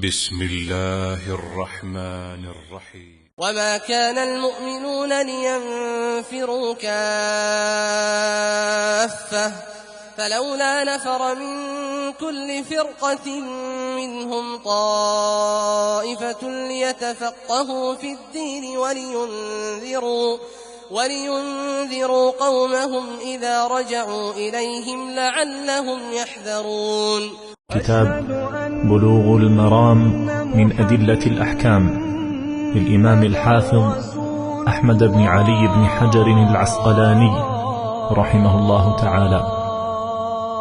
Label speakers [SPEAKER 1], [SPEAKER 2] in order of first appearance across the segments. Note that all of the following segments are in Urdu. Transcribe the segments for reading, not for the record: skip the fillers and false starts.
[SPEAKER 1] بسم الله الرحمن الرحيم.
[SPEAKER 2] وما كان المؤمنون لينفروا كافة فلولا نفر من كل فرقة منهم طائفة ليتفقهوا في الدين ولينذروا قومهم إذا رجعوا إليهم لعلهم يحذرون.
[SPEAKER 3] كتاب بلوغ المرام من أدلة الأحكام للإمام الحافظ أحمد بن علي بن حجر العسقلاني رحمه الله تعالى.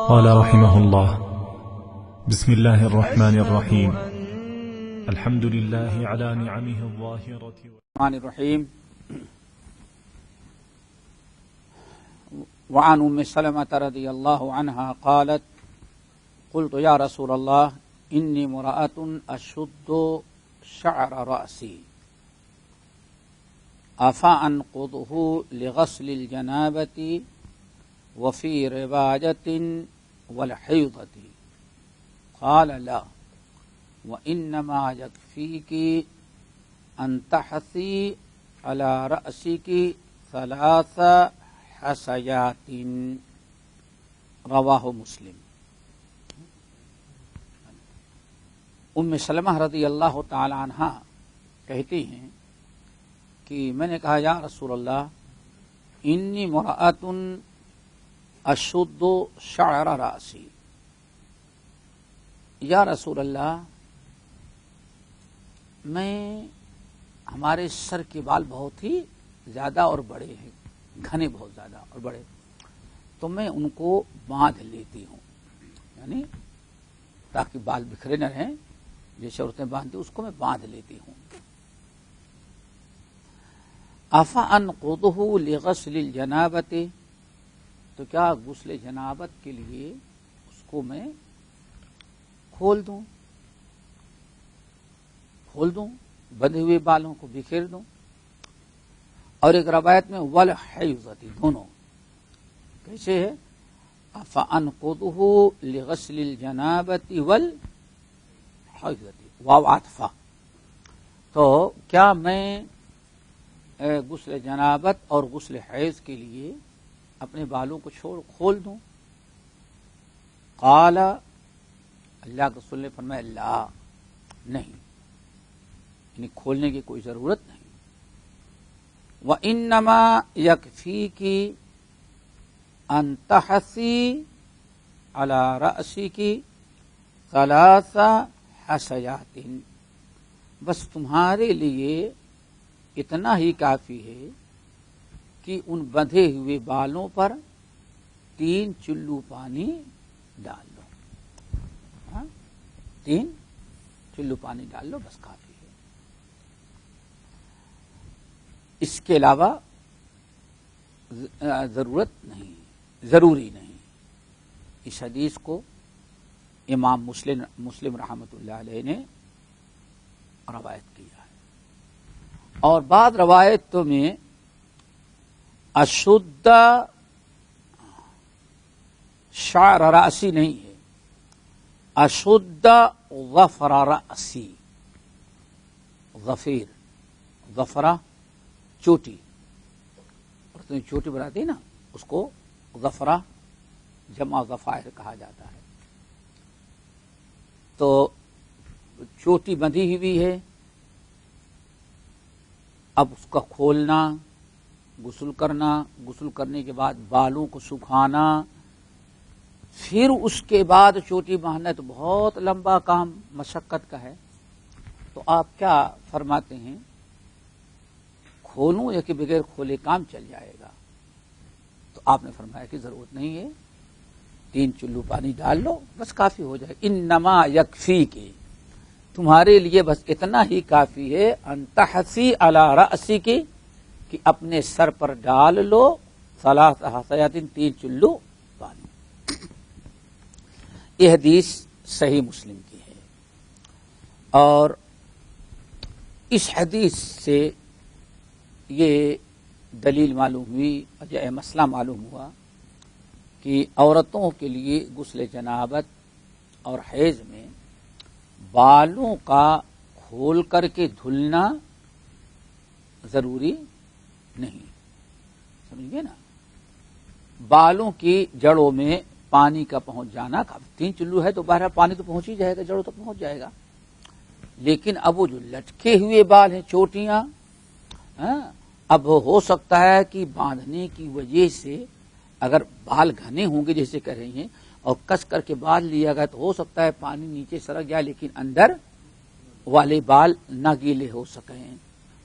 [SPEAKER 3] قال رحمه الله: بسم الله الرحمن الرحيم. الحمد لله على نعمه الظاهرة.
[SPEAKER 4] الرحمن الرحيم. وعن أم سلمة رضي الله عنها قالت: قلت يا رسول الله إني امرأة أشد شعر رأسي أفأنقضه لغسل الجنابة وفي رباجة والحيضة؟ قال: لا، وإنما يكفيك أن تحثي على رأسك 3 حسيات. رواہ مسلم. ام سلمہ رضی اللہ تعالی عنہا کہتی ہیں کہ میں نے کہا: یا رسول اللہ، انی مرأۃ اشد شعر راسی. یا رسول اللہ، ہمارے سر کے بال بہت ہی زیادہ اور بڑے ہیں، گھنے بہت زیادہ اور بڑے، تو میں ان کو باندھ لیتی ہوں، یعنی تاکہ بال بکھرے نہ رہیں، جیسے عورتیں باندھتی اس کو میں باندھ لیتی ہوں. افأنقضه لغسل الجنابۃ، تو کیا غسل جنابت کے لیے اس کو میں کھول دوں، بندھے ہوئے بالوں کو بکھیر دوں؟ اور ایک روایت میں والحیضۃ، دونوں کیسے ہے؟ افأنقضه لغسل الجنابۃ والحیضۃ، واو عطفہ. تو کیا میں غسل جنابت اور غسل حیض کے لیے اپنے بالوں کو کھول دوں؟ قال، اللہ کے رسول نے فرمایا: لا، نہیں، یعنی کھولنے کی کوئی ضرورت نہیں. وَإِنَّمَا يَكْفِيكِ أَن تَحْثِي عَلَى رَأْسِكِ 3 حسیات. بس تمہارے لیے اتنا ہی کافی ہے کہ ان بندھے ہوئے بالوں پر 3 چلو پانی ڈال لو. 3 چلو پانی ڈال لو، بس کافی ہے. اس کے علاوہ ضروری نہیں. اس حدیث کو امام مسلم رحمۃ اللہ علیہ نے روایت کیا ہے. اور بعض روایتوں میں اشد شعر راسی نہیں ہے، اشد ظفر راسی. ظفرہ چوٹی، اور تم چوٹی بناتے نا، اس کو ظفرہ جمع ظفائر کہا جاتا ہے. تو چوٹی بندھی ہوئی ہے، اب اس کا کھولنا، غسل کرنا، غسل کرنے کے بعد بالوں کو سکھانا، پھر اس کے بعد چوٹی باندھنا تو بہت لمبا کام، مشقت کا ہے. تو آپ کیا فرماتے ہیں، کھولوں یا کہ بغیر کھولے کام چل جائے گا؟ تو آپ نے فرمایا کہ ضرورت نہیں ہے، 3 چلو پانی ڈال لو، بس کافی ہو جائے. انما یکفیک، تمہارے لیے بس اتنا ہی کافی ہے، ان تحثی علی رأسک، کہ اپنے سر پر ڈال لو 3 حسیات، 3 چلو پانی. یہ حدیث صحیح مسلم کی ہے. اور اس حدیث سے یہ دلیل معلوم ہوئی، یہ مسئلہ معلوم ہوا کہ عورتوں کے لیے غسل جنابت اور حیض میں بالوں کا کھول کر کے دھلنا ضروری نہیں، سمجھ گئے نا؟ بالوں کی جڑوں میں پانی کا پہنچ جانا، 3 چلو ہے تو بہرحال پانی تو پہنچ ہی جائے گا، جڑوں تک پہنچ جائے گا. لیکن اب وہ جو لٹکے ہوئے بال ہیں، چوٹیاں، اب ہو سکتا ہے کہ باندھنے کی وجہ سے اگر بال گھنے ہوں گے جیسے کہہ رہی ہیں اور کس کر کے بال لیا گیا تو ہو سکتا ہے پانی نیچے سرک جائے لیکن اندر والے بال نہ گیلے ہو سکیں.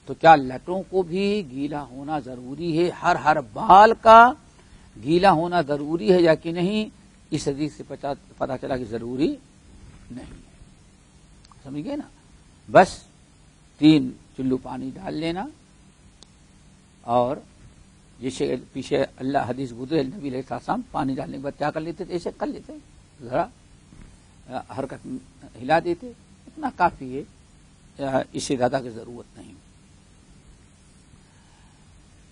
[SPEAKER 4] تو کیا لٹوں کو بھی گیلا ہونا ضروری ہے؟ ہر بال کا گیلا ہونا ضروری ہے یا کہ نہیں؟ اس حدیث سے پتہ چلا کہ ضروری نہیں، سمجھ گئے نا؟ بس 3 چلو پانی ڈال لینا، اور جیسے پیچھے اللہ حدیث گزرے نبی علیہ السلام پانی ڈالنے کے بعد کیا کر لیتے تھے؟ ایسے کر لیتے، ذرا حرکت ہلا دیتے، اتنا کافی ہے، اس سے زیادہ کی ضرورت نہیں.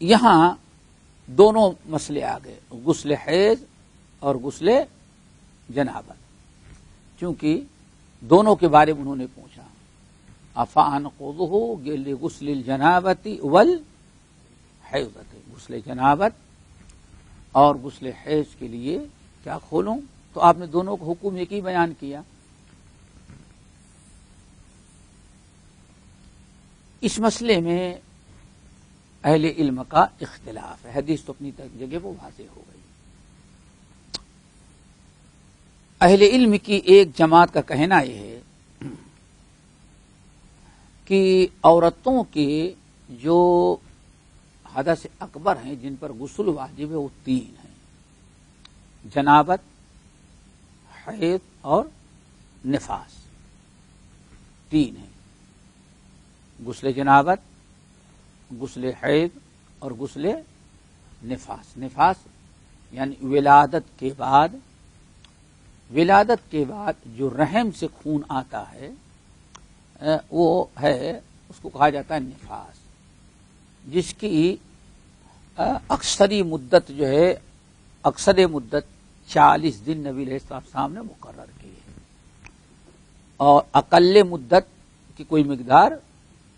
[SPEAKER 4] یہاں دونوں مسئلے آ گئے، غسل حیض اور غسل جنابت، چونکہ دونوں کے بارے میں انہوں نے پوچھا. افانقضہ لغسل الجنابۃ والحیضۃ، غسل جنابت اور غسل حیض کے لیے کیا کھولوں؟ تو آپ نے دونوں کو حکم ایک ہی بیان کیا. اس مسئلے میں اہل علم کا اختلاف ہے، حدیث تو اپنی جگہ وہ واضح ہو گئی. اہل علم کی ایک جماعت کا کہنا یہ ہے کہ عورتوں کے جو حدث اکبر ہیں جن پر غسل واجب ہے وہ 3 ہیں، جنابت، حیض اور نفاس. 3 ہیں، غسل جنابت، غسل حیض اور غسل نفاس. نفاس یعنی ولادت کے بعد جو رحم سے خون آتا ہے وہ ہے، اس کو کہا جاتا ہے نفاس، جس کی اکثر مدت 40 دن نبی علیہ السلام نے مقرر کی ہے، اور اقل مدت کی کوئی مقدار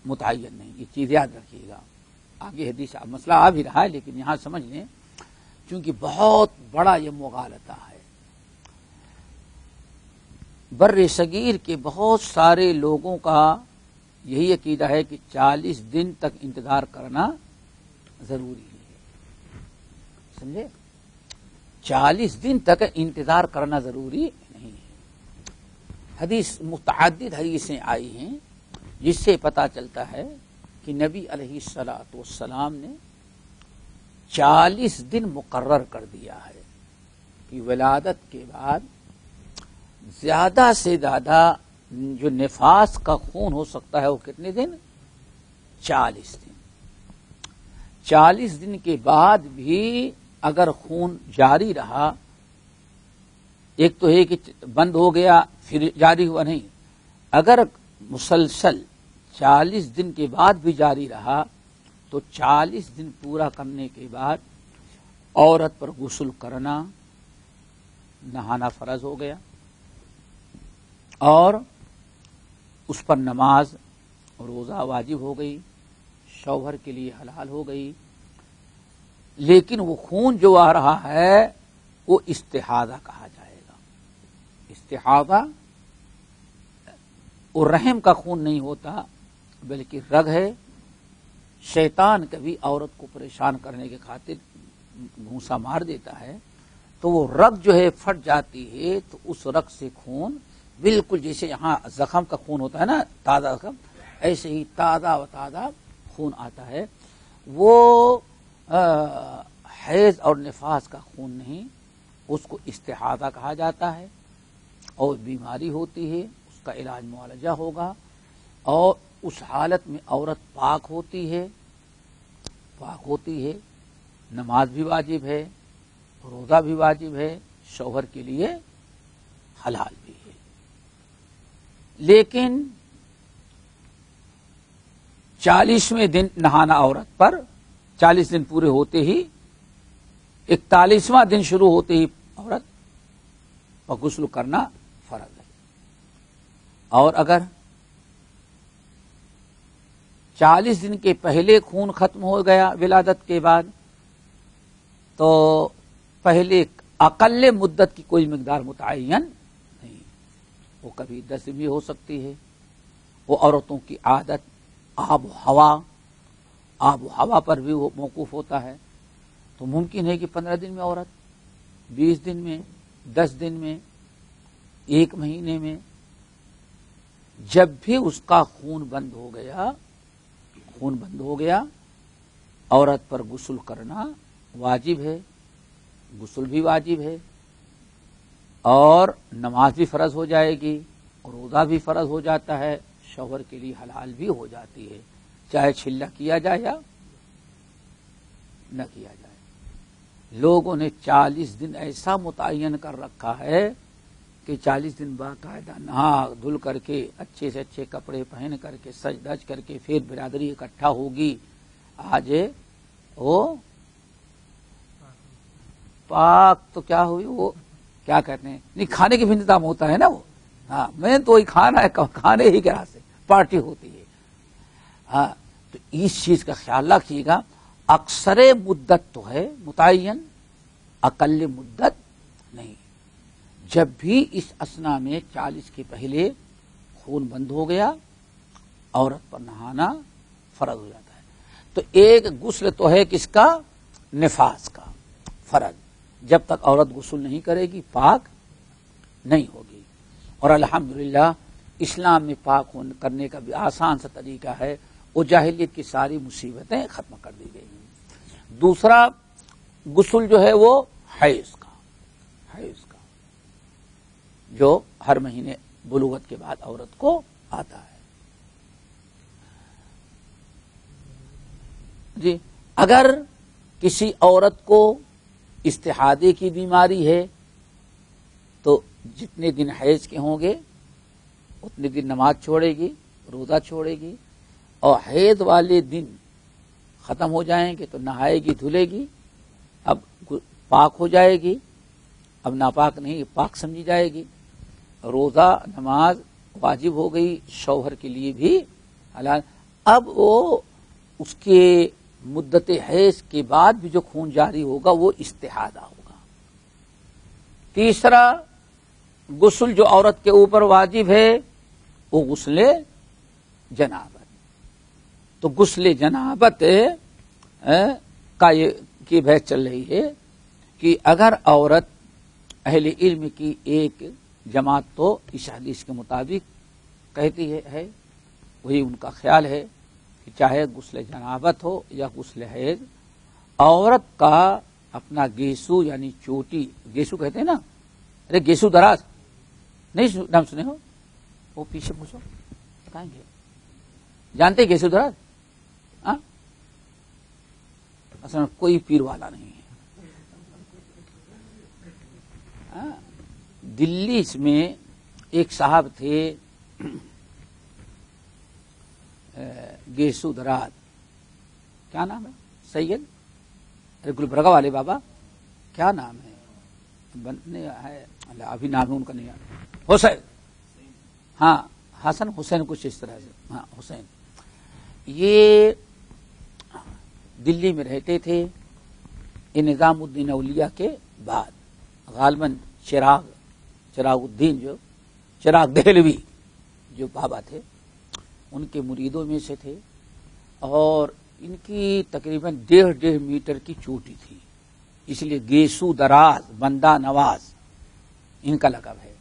[SPEAKER 4] متعین نہیں. یہ چیز یاد رکھیے گا، آگے حدیث مسئلہ آ بھی رہا ہے لیکن یہاں سمجھ لیں چونکہ بہت بڑا یہ مغالطہ ہے. بر صغیر کے بہت سارے لوگوں کا یہی عقیدہ ہے کہ 40 دن تک انتظار کرنا ضروری ہے، سمجھے؟ 40 دن تک انتظار کرنا ضروری نہیں ہے. متعدد حدیثیں آئی ہیں جس سے پتہ چلتا ہے کہ نبی علیہ الصلوۃ والسلام نے 40 دن مقرر کر دیا ہے کہ ولادت کے بعد زیادہ سے زیادہ جو نفاس کا خون ہو سکتا ہے وہ کتنے دن؟ 40 دن. 40 دن کے بعد بھی اگر خون جاری رہا، ایک تو ہے کہ بند ہو گیا پھر جاری ہوا، نہیں، اگر مسلسل 40 دن کے بعد بھی جاری رہا تو 40 دن پورا کرنے کے بعد عورت پر غسل کرنا، نہانا فرض ہو گیا، اور اس پر نماز اور روزہ واجب ہو گئی، شوہر کے لیے حلال ہو گئی. لیکن وہ خون جو آ رہا ہے وہ استحاضہ کہا جائے گا. استحاضہ وہ رحم کا خون نہیں ہوتا بلکہ رگ ہے. شیطان کبھی عورت کو پریشان کرنے کے خاطر گھونسا مار دیتا ہے تو وہ رگ جو ہے پھٹ جاتی ہے، تو اس رگ سے خون بالکل جیسے یہاں زخم کا خون ہوتا ہے نا، تازہ زخم، ایسے ہی تازہ و تازہ خون آتا ہے. وہ حیض اور نفاس کا خون نہیں، اس کو استحاضہ کہا جاتا ہے، اور بیماری ہوتی ہے، اس کا علاج معالجہ ہوگا، اور اس حالت میں عورت پاک ہوتی ہے، نماز بھی واجب ہے، روزہ بھی واجب ہے، شوہر کے لیے حلال بھی ہے. لیکن 40ویں دن نہانا عورت پر، 40 دن پورے ہوتے ہی 41واں دن شروع ہوتے ہی عورت پر غسل کرنا فرض ہے. اور اگر 40 دن کے پہلے خون ختم ہو گیا ولادت کے بعد تو پہلے اقل مدت کی کوئی مقدار متعین نہیں، وہ کبھی 10 دن بھی ہو سکتی ہے. وہ عورتوں کی عادت، آب و ہوا پر بھی وہ موقوف ہوتا ہے. تو ممکن ہے کہ 15 دن میں عورت، 20 دن میں، 10 دن میں، 1 مہینے میں، جب بھی اس کا خون بند ہو گیا عورت پر غسل کرنا واجب ہے، غسل بھی واجب ہے، اور نماز بھی فرض ہو جائے گی، اور روزہ بھی فرض ہو جاتا ہے، شوہر کے لیے حلال بھی ہو جاتی ہے، چاہے چھلا کیا جائے یا نہ کیا جائے. لوگوں نے 40 دن ایسا متعین کر رکھا ہے کہ 40 دن باقاعدہ نہا دھل کر کے اچھے سے اچھے کپڑے پہن کر کے سج دج کر کے پھر برادری اکٹھا ہوگی. آج وہ پاک تو کیا ہوئی، وہ کیا کہتے ہیں، نہیں کھانے کے بھی انتظام ہوتا ہے نا وہ. ہاں میں تو وہی کھانا ہے، کھانے ہی کے راستے پارٹی ہوتی ہے. ہاں تو اس چیز کا خیال رکھیے گا. اکثر مدت تو ہے متعین، اقل مدت نہیں. جب بھی اس اسنا میں 40 کے پہلے خون بند ہو گیا عورت پر نہانا فرض ہو جاتا ہے. تو ایک غسل تو ہے کس کا، نفاس کا فرض. جب تک عورت غسل نہیں کرے گی پاک نہیں ہوگی. اور الحمدللہ اسلام میں پاک کرنے کا بھی آسان سا طریقہ ہے. وہ جاہلیت کی ساری مصیبتیں ختم کر دی گئی. دوسرا غسل جو ہے وہ حیض کا جو ہر مہینے بلوغت کے بعد عورت کو آتا ہے. جی اگر کسی عورت کو استحاضے کی بیماری ہے تو جتنے دن حیض کے ہوں گے اتنے دن نماز چھوڑے گی، روزہ چھوڑے گی، اور حیض والے دن ختم ہو جائیں گے تو نہائے گی، دھلے گی، اب پاک ہو جائے گی، اب ناپاک نہیں پاک سمجھی جائے گی. روزہ نماز واجب ہو گئی، شوہر کے لیے بھی حلال. اب وہ اس کے مدت حیض کے بعد بھی جو خون جاری ہوگا وہ استحاضہ ہوگا. تیسرا غسل جو عورت کے اوپر واجب ہے وہ غسل جنابت. تو غسل جنابت کا یہ بحث چل رہی ہے کہ اگر عورت اہل علم کی ایک جماعت تو اس حدیث کے مطابق کہتی ہے وہی ان کا خیال ہے کہ چاہے غسل جنابت ہو یا غسل حیض، عورت کا اپنا گیسو یعنی چوٹی، گیسو کہتے ہیں نا، ارے گیسو دراز نہیں نام سنے ہو، وہ پیچھے پوچھو بتائیں گے، جانتے گیسو دراز؟ اصل کوئی پیر والا نہیں ہے. دلی میں ایک صاحب تھے گیسو دراز، کیا نام ہے، سید گلبرگہ والے بابا، کیا نام ہے بننے ہے، ابھی نام ان کا نہیں آتا، حسین، ہاں حسن حسین کچھ اس طرح سے، ہاں حسین. یہ دلی میں رہتے تھے. یہ نظام الدین اولیاء کے بعد غالباً چراغ الدین جو چراغ دہلوی جو بابا تھے ان کے مریدوں میں سے تھے، اور ان کی تقریباً 1.5 میٹر کی چوٹی تھی، اس لیے گیسو دراز بندہ نواز ان کا لقب ہے.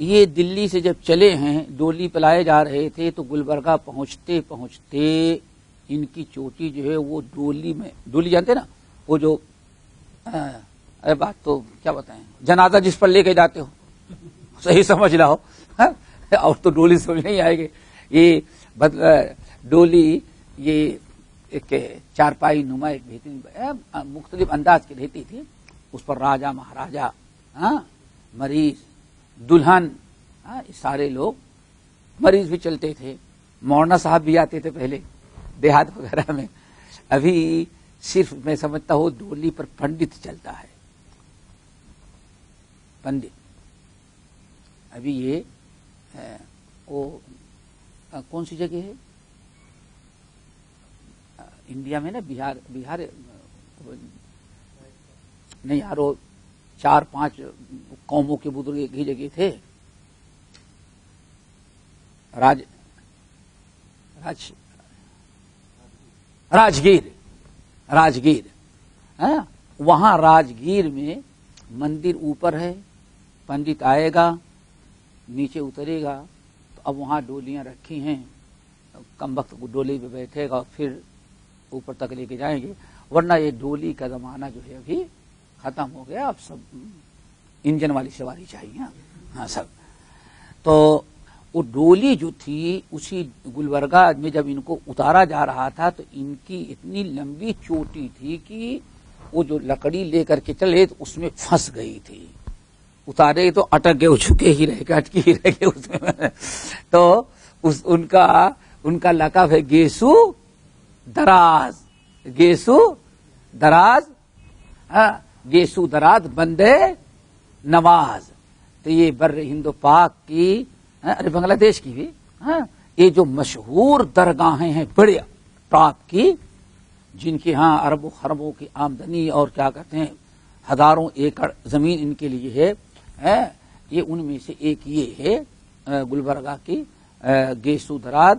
[SPEAKER 4] یہ دلی سے جب چلے ہیں ڈولی پلائے جا رہے تھے تو گلبرگہ پہنچتے پہنچتے ان کی چوٹی جو ہے وہ ڈولی جانتے نا، وہ جو ارے بات تو کیا بتائیں، جنازہ جس پر لے کے جاتے ہو، صحیح سمجھ رہا ہو، اور تو ڈولی سمجھ نہیں آئے گی. یہ ڈولی یہ ایک چارپائی نما ایک بہترین مختلف انداز کی رہتی تھی، اس پر راجا مہاراجا، مریض، دلہن، سارے لوگ، مریض بھی چلتے تھے، مولانا صاحب بھی آتے تھے پہلے دیہات وغیرہ میں. ابھی صرف میں سمجھتا ہوں ڈولی پر پنڈت چلتا ہے، پنڈت. ابھی یہ وہ کون سی جگہ ہے انڈیا میں نا، بہار نہیں یار، وہ 4-5 قوموں کے بزرگ ایک ہی جگہ تھے، راجگیر، وہاں راجگیر میں مندر اوپر ہے، پنڈت آئے گا نیچے اترے گا تو اب وہاں ڈولیاں رکھی ہیں، کم وقت ڈولی پہ بیٹھے گا پھر اوپر تک لے کے جائیں گے، ورنہ یہ ڈولی کا زمانہ جو ہے ابھی ختم ہو گیا، اب سب انجن والی سواری چاہیے. ہاں سب. تو وہ ڈولی جو تھی اسی گلبرگہ میں جب ان کو اتارا جا رہا تھا تو ان کی اتنی لمبی چوٹی تھی کہ وہ جو لکڑی لے کر کے چلے تو اس میں پھنس گئی تھی، اتارے تو اٹک گئے، وہ جھکے ہی رہ گئے، اٹکی ہی رہ گئے اس میں. تو ان کا لقب ہے گیسو دراز، گیسو دراز بندے نواز. تو یہ بر ہند و پاک کی، بنگلہ دیش کی بھی، یہ جو مشہور درگاہیں ہیں بڑے ٹاپ کی، جن کے ہاں اربوں خربوں کی آمدنی اور کیا کہتے ہیں ہزاروں ایکڑ زمین ان کے لیے ہے، یہ ان میں سے ایک یہ ہے گلبرگہ کی گیسو دراز.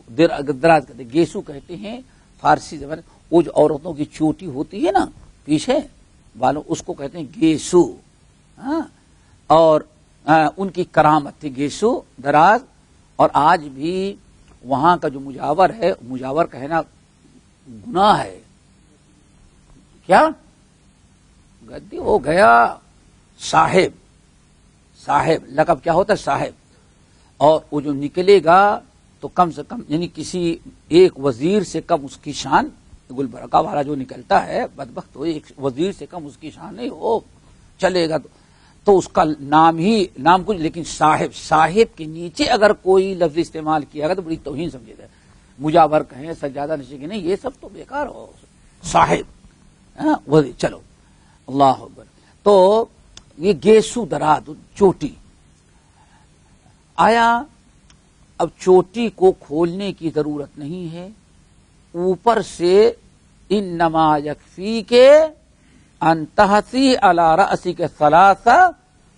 [SPEAKER 4] دراز کہتے ہیں، گیسو کہتے ہیں فارسی زبان. وہ جو عورتوں کی چوٹی ہوتی ہے نا پیچھے بالوں، اس کو کہتے ہیں گیسو. اور ان کی کرامت تھی گیسو دراز. اور آج بھی وہاں کا جو مجاور ہے، مجاور کہنا گناہ ہے، کیا گدی ہو گیا، صاحب لقب کیا ہوتا ہے صاحب. اور وہ جو نکلے گا تو کم سے کم یعنی کسی ایک وزیر سے کم اس کی شان، گلبرگہ والا جو نکلتا ہے بدبخت ہو، ایک وزیر سے کم اس کی شان نہیں ہو، چلے گا تو اس کا نام کچھ، لیکن صاحب کے نیچے اگر کوئی لفظ استعمال کیا گیا تو بڑی توہین سمجھے گا. مجاور کہیں، سجادہ نشین کہیں، نہیں، یہ سب تو بیکار ہو. صاحب چلو اللہ اکبر. تو یہ گیسو دراد چوٹی آیا. اب چوٹی کو کھولنے کی ضرورت نہیں ہے، اوپر سے انما یکفی کے انتہسی علی رأسی کے 3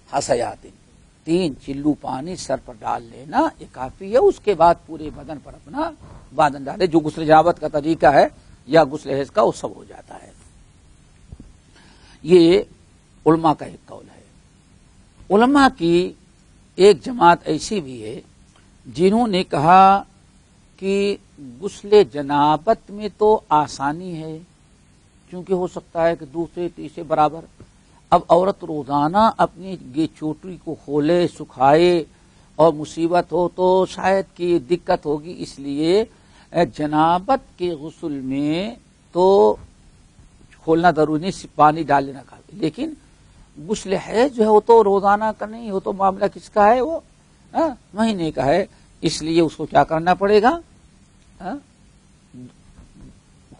[SPEAKER 4] حسیات، 3 چلو پانی سر پر ڈال لینا یہ کافی ہے. اس کے بعد پورے بدن پر اپنا بادن ڈالے، جو غسل جنابت کا طریقہ ہے یا غسل حیض کا وہ سب ہو جاتا ہے. یہ علماء کا ایک قول ہے. علماء کی ایک جماعت ایسی بھی ہے جنہوں نے کہا کہ غسل جنابت میں تو آسانی ہے، کیونکہ ہو سکتا ہے کہ دوسرے تیسرے برابر. اب عورت روزانہ اپنی یہ چوٹی کو کھولے سکھائے اور مصیبت ہو تو شاید کی دقت ہوگی، اس لیے جنابت کے غسل میں تو کھولنا ضروری نہیں، پانی ڈال لینا کافی. لیکن غسل حیض جو ہے وہ تو روزانہ کا نہیں، وہ تو معاملہ کس کا ہے، وہ مہینے کا ہے. اس لیے اس کو کیا کرنا پڑے گا،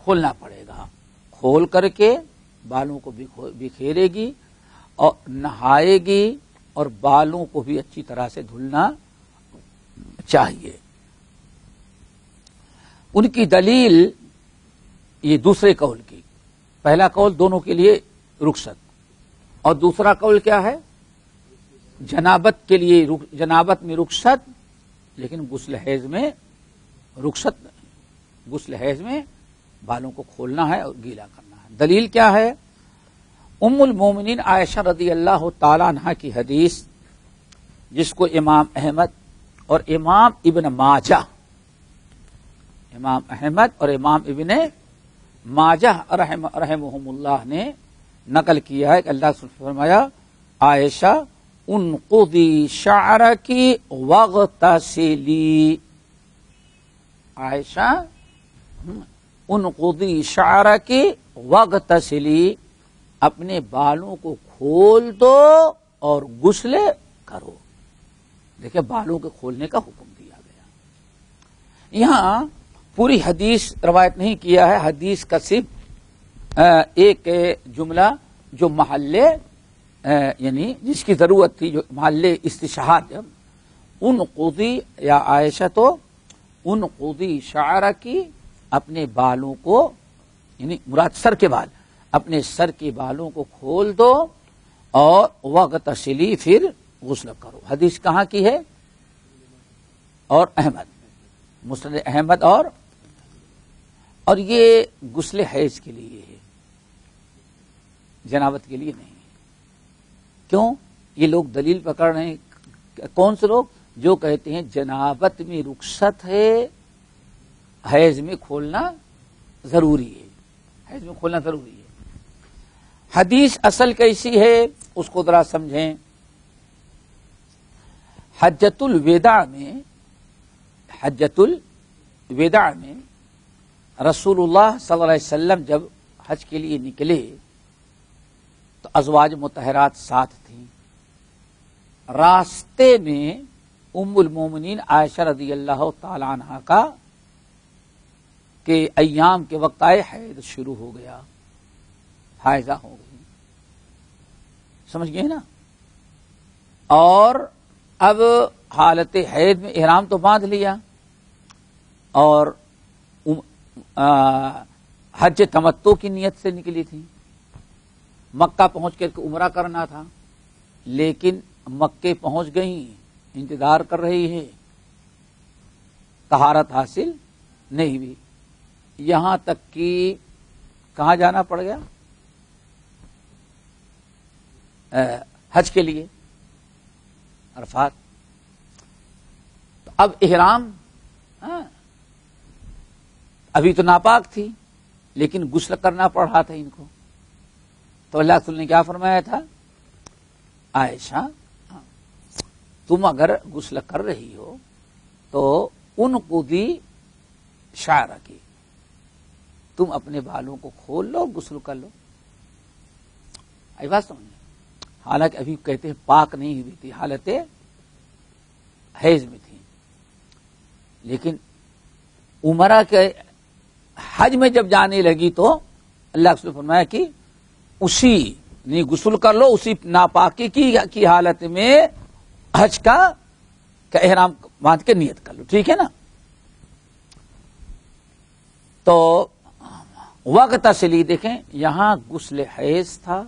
[SPEAKER 4] کھولنا پڑے گا. کھول کر کے بالوں کو بکھیرے گی اور نہائے گی، اور بالوں کو بھی اچھی طرح سے دھلنا چاہیے. ان کی دلیل یہ دوسرے قول کی، پہلا قول دونوں کے لیے رخصت، اور دوسرا قول کیا ہے، جنابت کے لیے جنابت میں رخصت لیکن غسل حیض میں رخصت نہیں. غسل حیض میں بالوں کو کھولنا ہے اور گیلا کرنا ہے. دلیل کیا ہے، ام المومنین عائشہ رضی اللہ تعالی عنہا کی حدیث، جس کو امام احمد اور امام ابن ماجہ، امام احمد اور امام ابن ماجہ رحمہم اللہ نے نقل کیا ہے کہ اللہ نے فرمایا، عائشہ انقضی شعرکی واغتسلی، عائشہ انقضی شعرکی واغتسلی، اپنے بالوں کو کھول دو اور غسل کرو. دیکھیں بالوں کے کھولنے کا حکم دیا گیا. یہاں پوری حدیث روایت نہیں کیا ہے، حدیث کا صرف ایک جملہ جو محلے یعنی جس کی ضرورت تھی، جو محلے استشہاد ان قضی یا عائشہ تو ان قضی شعر کی، اپنے بالوں کو، یعنی مراد سر کے بال، اپنے سر کے بالوں کو کھول دو اور وغتسلی، پھر غسل کرو۔ حدیث کہاں کی ہے؟ اور احمد، مسند احمد، اور یہ غسل حیض کے لیے ہے، جنابت کے لیے نہیں ہے۔ کیوں؟ یہ لوگ دلیل پکڑ رہے ہیں، کون سے لوگ؟ جو کہتے ہیں جنابت میں رخصت ہے، حیض میں کھولنا ضروری ہے، حیض میں کھولنا ضروری ہے۔ حدیث اصل کیسی ہے اس کو ذرا سمجھیں۔ حجۃ الوداع میں رسول اللہ صلی اللہ علیہ وسلم جب حج کے لیے نکلے تو ازواج مطہرات ساتھ تھیں۔ راستے میں ام المومنین عائشہ رضی اللہ تعالی عنہا کا کہ ایام کے وقت آئے، حیض شروع ہو گیا، حائضہ ہو گئی، سمجھ گئے نا؟ اور اب حالت حیض میں احرام تو باندھ لیا اور حج تمتع کی نیت سے نکلی تھی، مکہ پہنچ کر کے عمرہ کرنا تھا، لیکن مکے پہنچ گئیں، انتظار کر رہی ہے، طہارت حاصل نہیں ہوئی، یہاں تک کہ کہاں جانا پڑ گیا؟ حج کے لیے عرفات۔ تو اب احرام ابھی تو ناپاک تھی، لیکن غسل کرنا پڑ رہا تھا ان کو، تو اللہ رسول نے کیا فرمایا تھا؟ عائشہ تم اگر غسل کر رہی ہو تو ان قضی شعر کی، تم اپنے بالوں کو کھول لو، غسل کر لو۔ آئی بات سمجھے؟ حالانکہ ابھی کہتے ہیں پاک نہیں ہوئی تھی، حالت حیض میں تھی، لیکن عمرہ کے حج میں جب جانے لگی تو اللہ رسول نے فرمایا کہ اسی نہیں غسل کر لو، اسی ناپاکی کی حالت میں حج کا احرام باندھ کے نیت کر لو، ٹھیک ہے نا؟ تو وقت اصلی دیکھیں، یہاں غسل حیض تھا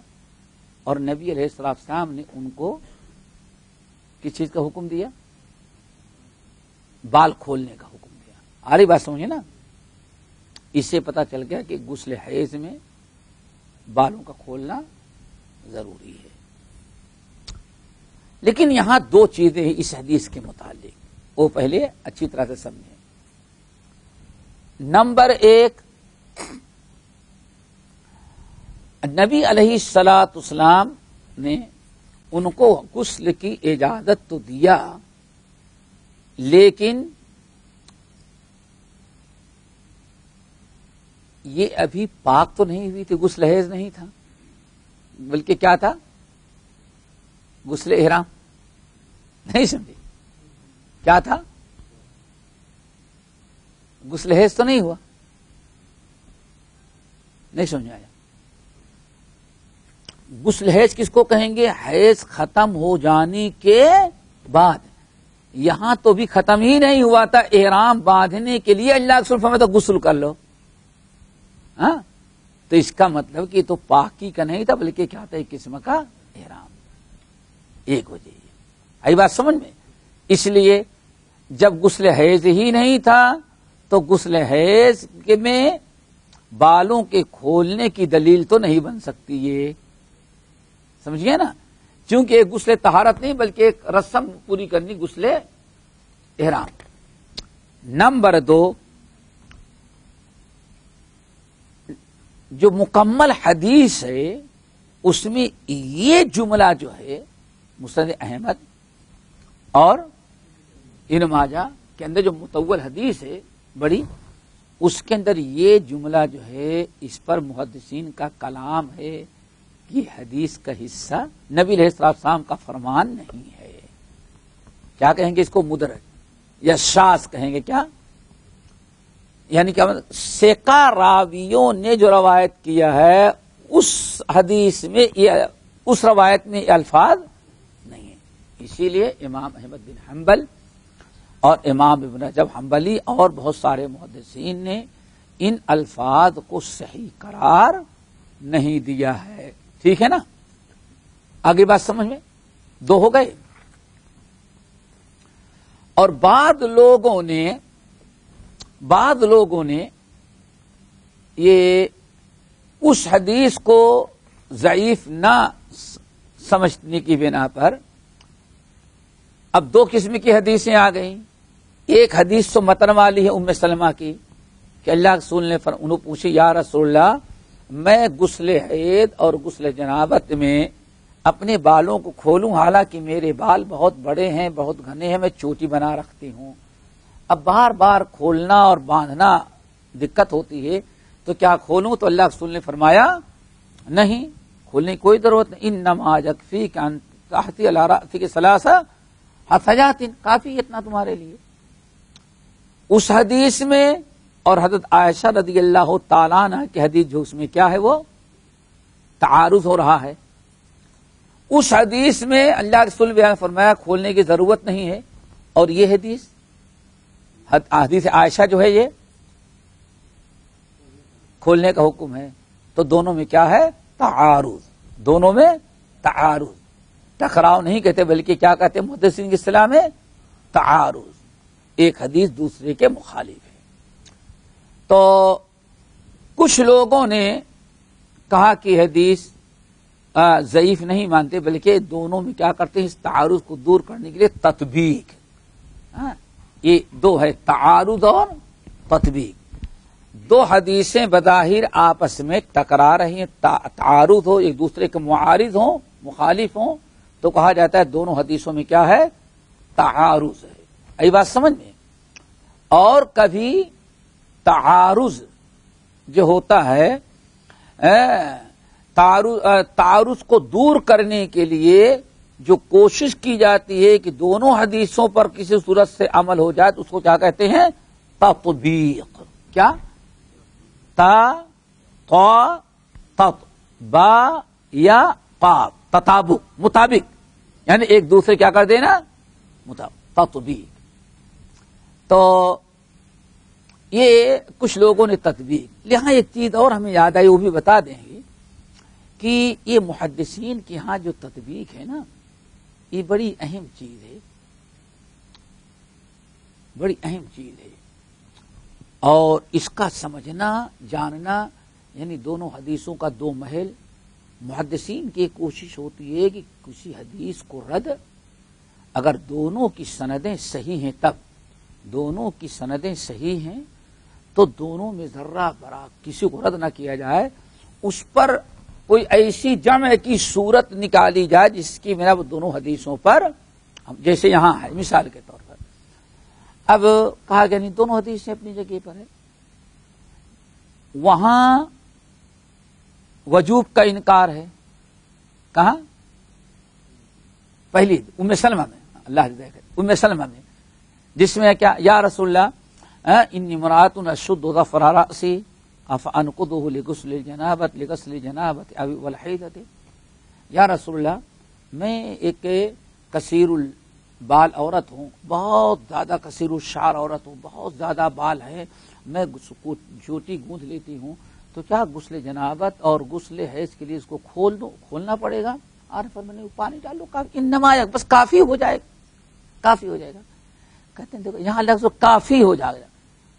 [SPEAKER 4] اور نبی علیہ السلام نے ان کو کس چیز کا حکم دیا؟ بال کھولنے کا حکم دیا۔ آ رہی بات سمجھے نا؟ اس سے پتا چل گیا کہ غسل حیض میں بالوں کا کھولنا ضروری ہے۔ لیکن یہاں دو چیزیں ہیں اس حدیث کے متعلق، وہ پہلے اچھی طرح سے سمجھیں۔ نمبر ایک، نبی علیہ الصلوۃ والسلام نے ان کو غسل کی اجازت تو دیا، لیکن یہ ابھی پاک تو نہیں ہوئی تھی، غسل حیض نہیں تھا، بلکہ کیا تھا؟ غسل احرام۔ نہیں سمجھے کیا تھا؟ غسل حیض تو نہیں ہوا، نہیں سمجھایا۔ غسل حیض کس کو کہیں گے؟ حیض ختم ہو جانے کے بعد، یہاں تو بھی ختم ہی نہیں ہوا تھا، احرام باندھنے کے لیے اللہ کے رسول فرمایا تو غسل کر لو۔ ہاں، تو اس کا مطلب کہ تو پاکی کا نہیں تھا، بلکہ کیا تھا؟ ایک قسم کا احرام۔ ایک وجہ یہ آئی بات سمجھ میں؟ اس لیے جب غسل حیض ہی نہیں تھا تو غسل حیض میں بالوں کے کھولنے کی دلیل تو نہیں بن سکتی، یہ سمجھیے نا؟ چونکہ ایک غسل طہارت نہیں بلکہ ایک رسم پوری کرنی، غسل احرام۔ نمبر دو، جو مکمل حدیث ہے اس میں یہ جملہ جو ہے مسند احمد اور ابن ماجہ کے اندر جو مطول حدیث ہے بڑی، اس کے اندر یہ جملہ جو ہے اس پر محدثین کا کلام ہے کہ حدیث کا حصہ نبی علیہ السلام کا فرمان نہیں ہے۔ کیا کہیں گے اس کو؟ مدرج یا شاذ کہیں گے۔ کیا یعنی کیا مطلب؟ سیکا راویوں نے جو روایت کیا ہے اس حدیث میں اس روایت میں یہ الفاظ نہیں ہے، اسی لیے امام احمد بن حنبل اور امام ابن رجب حنبلی اور بہت سارے محدثین نے ان الفاظ کو صحیح قرار نہیں دیا ہے. ٹھیک ہے نا؟ آگے بات سمجھ میں؟ دو ہو گئے. اور بعض لوگوں نے یہ اس حدیث کو ضعیف نہ سمجھنے کی بنا پر اب دو قسم کی حدیثیں آ گئیں. ایک حدیث تو متن والی ہے ام سلمہ کی کہ اللہ کے رسول نے انہوں پوچھی یا رسول اللہ میں غسل حیض اور غسل جنابت میں اپنے بالوں کو کھولوں حالانکہ میرے بال بہت بڑے ہیں بہت گھنے ہیں میں چوٹی بنا رکھتی ہوں اب بار بار کھولنا اور باندھنا دقت ہوتی ہے تو کیا کھولوں؟ تو اللہ کے رسول نے فرمایا نہیں کھولنے کی کوئی ضرورت نہیں انما یکفیک ان تحتی علی رأسک ثلاث حثیات کافی اتنا تمہارے لیے. اس حدیث میں اور حضرت عائشہ رضی اللہ تعالیٰ عنہ کی حدیث جو اس میں کیا ہے وہ تعارض ہو رہا ہے. اس حدیث میں اللہ کے رسول بیان فرمایا کھولنے کی ضرورت نہیں ہے اور یہ حدیث عائشہ جو ہے یہ کھولنے کا حکم ہے. تو دونوں میں کیا ہے؟ تعارض. دونوں میں تعارض. ٹکراؤ نہیں کہتے بلکہ کیا کہتے ہیں محدثین کی اصطلاح میں؟ تعارض. ایک حدیث دوسرے کے مخالف ہے. تو کچھ لوگوں نے کہا کہ حدیث ضعیف نہیں مانتے بلکہ دونوں میں کیا کرتے ہیں اس تعارض کو دور کرنے کے لیے تطبیق. یہ دو ہے تعارض اور تطبیق. دو حدیثیں بظاہر آپس میں ٹکرا رہی ہیں تعارض ہو ایک دوسرے کے معارض ہوں مخالف ہوں تو کہا جاتا ہے دونوں حدیثوں میں کیا ہے؟ تعارض ہے. ای بات سمجھ میں؟ اور کبھی تعارض جو ہوتا ہے تعارض کو دور کرنے کے لیے جو کوشش کی جاتی ہے کہ دونوں حدیثوں پر کسی صورت سے عمل ہو جائے تو اس کو کیا کہتے ہیں؟ تطبیق. کیا؟ تط با یا قاب تطابق مطابق یعنی ایک دوسرے کیا کر دینا مطابق تطبیق. تو یہ کچھ لوگوں نے تطبیق. یہاں ایک چیز اور ہمیں یاد آئی وہ بھی بتا دیں گے کہ یہ محدثین کے ہاں جو تطبیق ہے نا یہ بڑی اہم چیز ہے بڑی اہم چیز ہے. اور اس کا سمجھنا جاننا یعنی دونوں حدیثوں کا دو محل. محدثین کی کوشش ہوتی ہے کہ کسی حدیث کو رد اگر دونوں کی سندیں صحیح ہیں تب دونوں کی سندیں صحیح ہیں تو دونوں میں ذرہ برابر کسی کو رد نہ کیا جائے. اس پر کوئی ایسی جمع کی صورت نکالی جائے جس کی بنا دونوں حدیثوں پر جیسے یہاں ہے مثال کے طور پر. اب کہا گیا نہیں دونوں حدیثیں اپنی جگہ پر ہے. وہاں وجوب کا انکار ہے. کہاں؟ پہلی ام سلمہ میں اللہ ام سلمہ میں جس میں کیا یا رسول اللہ انی امرأۃ اشد ظفر رأسی افانقضه لغسل الجنابت او الحیضۃ. یا رسول اللہ میں ایک کثیر البال عورت ہوں بہت زیادہ کثیر الشعر عورت ہوں بہت زیادہ بال ہیں میں چوٹی گوندھ لیتی ہوں تو کیا غسل جنابت اور غسل حیض کے لیے اس کو کھولنا پڑے گا؟ عارف میں نے پانی ڈالو انما بس کافی ہو جائے گا. کہتے ہیں دیکھو یہاں لفظ کافی ہو جائے گا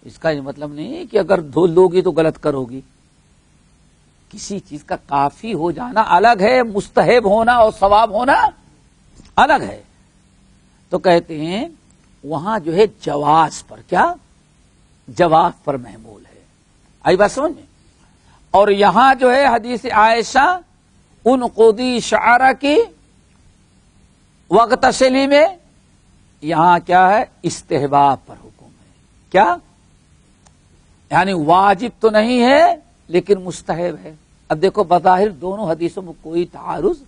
[SPEAKER 4] اس کا یہ مطلب نہیں کہ اگر دھول لو گی تو غلط کرو گی. کسی چیز کا کافی ہو جانا الگ ہے مستحب ہونا اور ثواب ہونا الگ ہے. تو کہتے ہیں وہاں جو ہے جواز پر کیا جواز پر محمول ہے. آئی بات سمجھ میں؟ اور یہاں جو ہے حدیث عائشہ ان قدی شعرہ کی وغتسلی میں یہاں کیا ہے استحباب پر حکم ہے. کیا یعنی واجب تو نہیں ہے لیکن مستحب ہے. اب دیکھو بظاہر دونوں حدیثوں میں کوئی تعارض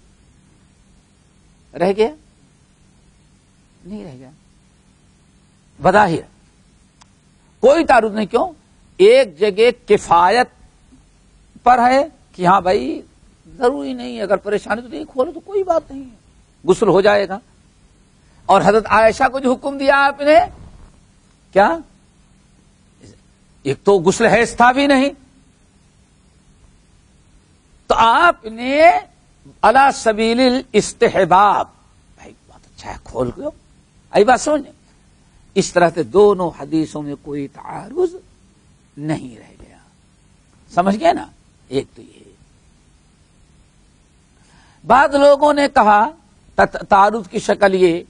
[SPEAKER 4] رہ گیا نہیں رہ گیا. بظاہر کوئی تعارض نہیں. کیوں؟ ایک جگہ کفایت پر ہے کہ ہاں بھائی ضروری نہیں اگر پریشانی تو نہیں کھولو تو کوئی بات نہیں غسل ہو جائے گا. اور حضرت عائشہ کو جو حکم دیا آپ نے کیا؟ ایک تو غسل حیض تھا بھی نہیں، تو آپ نے علی سبیل الاستحباب، بھائی بہت اچھا ہے، کھول دو، آئی بات سمجھیں؟ اس طرح سے دونوں حدیثوں میں کوئی تعارض نہیں رہ گیا، سمجھ گئے نا؟ ایک تو یہ، بعض لوگوں نے کہا تعارض کی شکل یہ